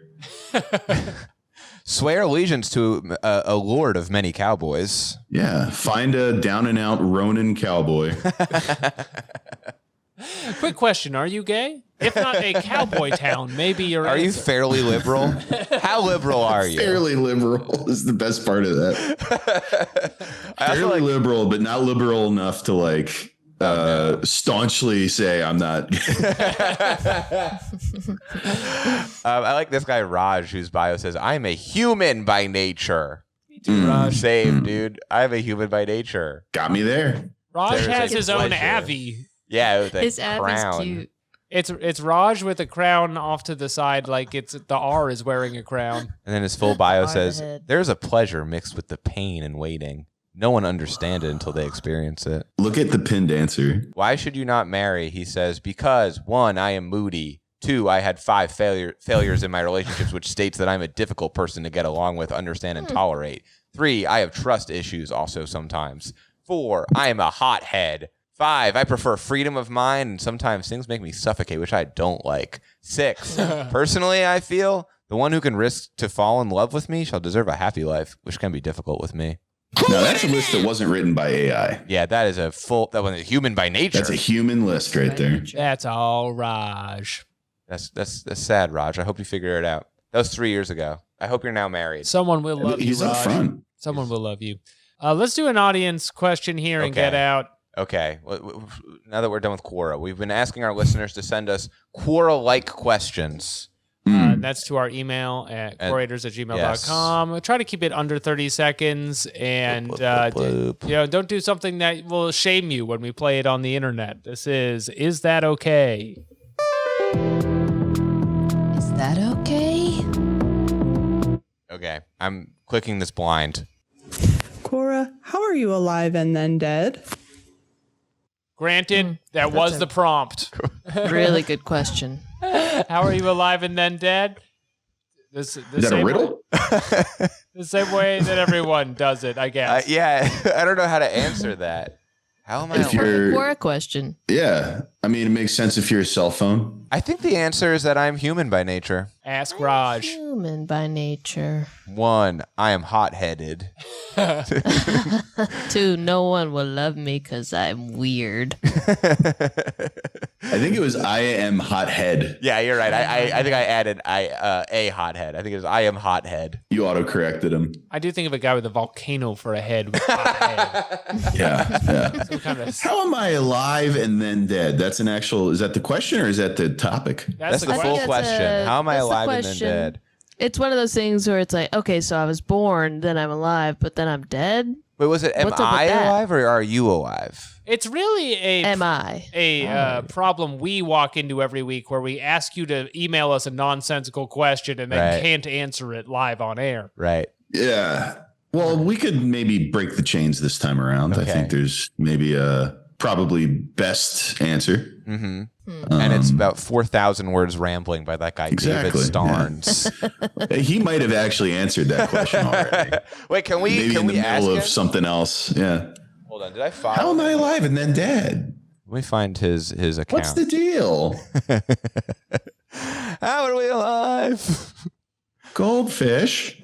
S1: Swear allegiance to a lord of many cowboys.
S3: Yeah. Find a down and out Ronin cowboy.
S2: Quick question: are you gay? If not a cowboy town, maybe you're.
S1: Are you fairly liberal? How liberal are you?
S3: Fairly liberal is the best part of that. Fairly liberal, but not liberal enough to like staunchly say I'm not.
S1: I like this guy Raj, whose bio says, "I'm a human by nature."
S2: Raj?
S1: Same, dude. I'm a human by nature.
S3: Got me there.
S2: Raj
S1: There's
S2: has
S1: a
S2: his own
S1: pleasure.
S2: Avi.
S1: Yeah, with a
S4: His app
S1: crown.
S4: is cute.
S2: It's Raj with a crown off to the side, like it's the R is wearing a crown.
S1: And then his full bio
S4: R
S1: says,
S4: ahead.
S1: "There's a pleasure mixed with the pain and waiting. No one understands it until they experience it."
S3: Look at the pinned answer.
S1: Why should you not marry? He says, "Because 1, I am moody. 2, I had 5 failures in my relationships, which states that I'm a difficult person to get along with, understand, and tolerate. 3, I have trust issues also sometimes. 4, I am a hothead. 5, I prefer freedom of mind, and sometimes things make me suffocate, which I don't like. 6, personally, I feel the one who can risk to fall in love with me shall deserve a happy life, which can be difficult with me."
S3: Now that's a list that wasn't written by AI.
S1: Yeah, that is that was a human by nature.
S3: That's a human list right there.
S2: That's all Raj.
S1: That's sad, Raj. I hope you figure it out. That was 3 years ago. I hope you're now married.
S2: Someone will love
S3: He's
S2: you,
S3: up
S2: Raj.
S3: front.
S2: Someone will love you. Let's do an audience question here and
S1: Okay.
S2: get out.
S1: Okay. Now that we're done with Quora, we've been asking our listeners to send us Quora-like questions.
S2: That's to our email at quorators@gmail.com.
S1: yes.
S2: We'll try to keep it under 30 seconds and
S1: Bloop.
S2: don't do something that will shame you when we play it on the internet. This is that okay?
S4: Is that okay?
S1: Okay. I'm clicking this blind.
S6: Quora, how are you alive and then dead?
S2: Granted, that was the prompt.
S4: Really good question.
S2: How are you alive and then dead? The
S3: Is that a
S2: same
S3: riddle?
S2: The same way that everyone does it, I guess.
S1: Yeah, I don't know how to answer that. How am I
S3: If
S1: alive?
S3: you're,
S4: Quora question.
S3: yeah, I mean, it makes sense if you're a cell phone.
S1: I think the answer is that I'm human by nature.
S2: Ask Raj.
S4: Human by nature.
S1: 1, I am hot-headed.
S4: 2, no one will love me because I'm weird.
S3: I think it was I am hothead.
S1: Yeah, you're right. I think I added a hothead. I think it was I am hothead.
S3: You auto-corrected him.
S2: I do think of a guy with a volcano for a head. With a hot head.
S3: Yeah.
S2: Some kind of,
S3: How am I alive and then dead? That's an actual, is that the question or is that the topic?
S1: That's the
S4: I think
S1: full
S4: that's
S1: question. How am I
S4: that's the
S1: alive and then
S4: question.
S1: dead?
S4: It's one of those things where it's like, okay, so I was born, then I'm alive, but then I'm dead.
S1: Wait, was it am
S4: What's up with
S1: I
S4: that?
S1: alive or are you alive?
S2: it's really
S4: Am I?
S2: a problem we walk into every week where we ask you to email us a nonsensical question and then
S1: Right.
S2: can't answer it live on air.
S1: Right.
S3: Yeah. Well, we could maybe break the chains this time around. I
S1: Okay.
S3: think there's maybe a probably best answer.
S1: Mm-hmm. And it's about 4,000 words rambling by that guy,
S3: Exactly,
S1: David Starnes.
S3: He might have actually answered that question already.
S1: Wait, can we
S3: Maybe
S1: can
S3: in the
S1: we ask
S3: middle
S1: him?
S3: of something else. Yeah.
S1: Hold on, did I follow?
S3: How am I alive and then dead?
S1: Let me find his account.
S3: What's the deal?
S1: How are we alive?
S3: Goldfish.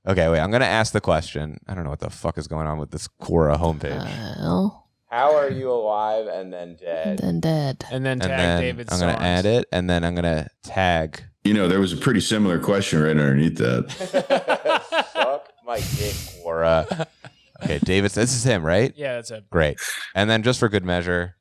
S1: Okay, wait. I'm gonna ask the question. I don't know what the fuck is going on with this Quora homepage.
S4: Well,
S1: How are you alive and then dead?
S4: then dead.
S2: And then
S1: And
S2: tag
S1: then
S2: David
S1: I'm gonna
S2: Starnes.
S1: add it, and then I'm gonna tag.
S3: You know, there was a pretty similar question right underneath that.
S1: Suck my dick, Quora. Okay, David. This is him, right?
S2: Yeah, that's it.
S1: Great. And then just for good measure,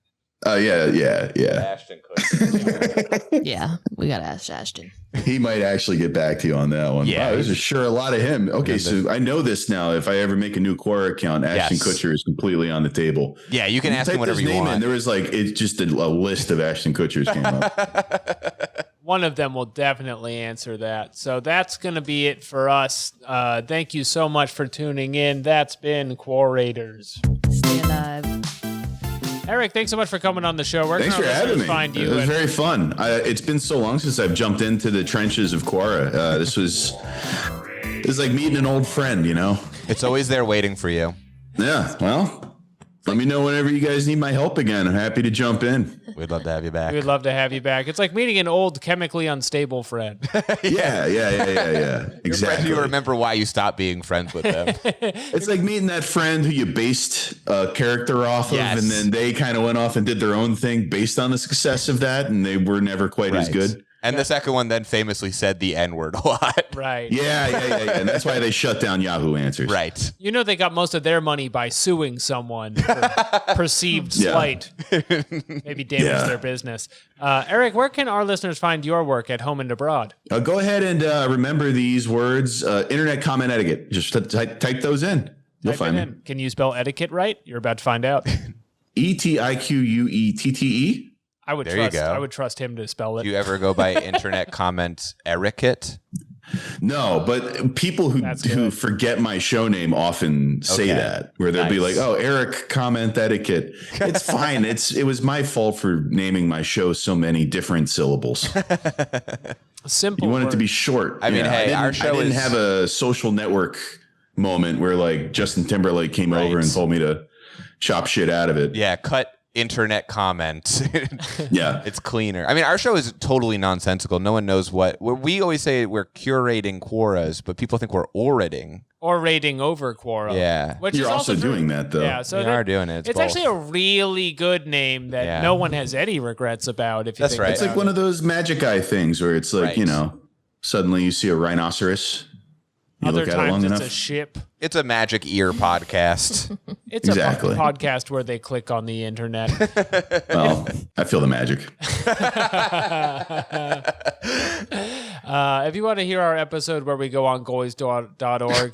S3: Yeah.
S1: Ashton Kutcher.
S4: Yeah, we got to ask Ashton.
S3: He might actually get back to you on that one.
S1: Yeah,
S3: Wow, this is sure a lot of him. Okay, so I know this now. If I ever make a new Quora account, Ashton
S1: Yes.
S3: Kutcher is completely on the table.
S1: Yeah, you can ask him
S3: Type
S1: whatever
S3: his
S1: you
S3: name in.
S1: want.
S3: There was like it's just a list of Ashton Kutchers came up.
S2: One of them will definitely answer that. So that's going to be it for us. Thank you so much for tuning in. That's been Quorators.
S4: Stay alive.
S2: Erik, thanks so much for coming on the show. Where
S3: Thanks
S2: can
S3: for
S2: our
S3: having
S2: listeners
S3: me.
S2: find
S3: It
S2: you?
S3: was
S2: And-
S3: very fun. It's been so long since I've jumped into the trenches of Quora. This was It's like meeting an old friend,
S1: It's always there waiting for you.
S3: Yeah, well, let me know whenever you guys need my help again. I'm happy to jump in.
S1: We'd love to have you back.
S2: We'd love to have you back. It's like meeting an old chemically unstable friend.
S3: Yeah.
S1: Your friend
S3: Exactly.
S1: you remember why you stopped being friends with them.
S3: It's like meeting that friend who you based a character off of,
S1: Yes.
S3: and then they kind of went off and did their own thing based on the success of that, and they were never quite as good.
S1: And the second one then famously said the N-word a lot.
S2: Right.
S3: Yeah. And that's why they shut down Yahoo Answers.
S1: Right.
S2: You know they got most of their money by suing someone for perceived
S3: Yeah.
S2: slight. Maybe damage their business. Erik, where can our listeners find your work at home and abroad?
S3: Go ahead and remember these words: internet comment etiquette. Just type those in. You'll
S2: Type
S3: find
S2: it
S3: me.
S2: in. Can you spell etiquette right? You're about to find out.
S3: ETIQUETTE.
S2: I would
S1: There you
S2: trust.
S1: go.
S2: I would trust him to spell it.
S1: Do you ever go by internet comment Etiquette?
S3: No, but people who forget my show name often say that, where they'll be like, "Oh, Erik, comment etiquette." It's fine. It was my fault for naming my show so many different syllables.
S2: Simple.
S3: You want it to
S2: word.
S3: be short.
S1: I mean, hey, our show
S3: I didn't
S1: is-
S3: have a Social Network moment where like Justin Timberlake came over and told me to chop shit out of it.
S1: Yeah, cut internet comment.
S3: Yeah.
S1: It's cleaner. I mean, our show is totally nonsensical. No one knows what we always say we're curating Quoras, but people think we're orating.
S2: Or rating over Quora.
S1: Yeah.
S2: Which
S3: You're
S2: is
S3: also
S2: true.
S3: doing that, though.
S2: Yeah, so
S1: We are doing it.
S2: It's
S1: both.
S2: actually a really good name that no one has any regrets about. If you
S1: That's
S2: think
S1: right.
S3: It's like one of those magic eye things where it's like,
S1: Right.
S3: suddenly you see a rhinoceros. You
S2: Other
S3: look at it long
S2: times it's
S3: enough.
S2: a ship.
S1: It's a magic ear podcast.
S2: It's
S3: Exactly.
S2: a podcast where they click on the internet.
S3: Well, I feel the magic.
S2: If you want to hear our episode where we go on goys.org,
S1: Goys.org.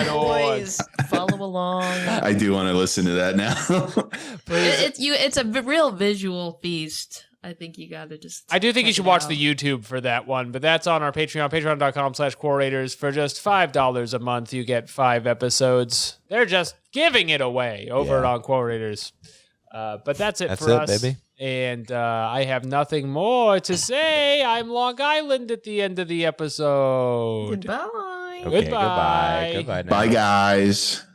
S4: Boys, follow along.
S3: I do want to listen to that now.
S4: It's a real visual feast. I think you gotta just.
S2: I do think you
S4: check
S2: should
S4: it
S2: watch
S4: out.
S2: the YouTube for that one, but that's on our Patreon, patreon.com/Quorators. For just $5 a month, you get 5 episodes. They're just giving it away over on Quorators. But that's it for us.
S1: Baby.
S2: And I have nothing more to say. I'm Long Island at the end of the episode.
S4: Goodbye.
S1: Okay,
S2: Goodbye.
S1: Goodbye now.
S3: Bye, guys.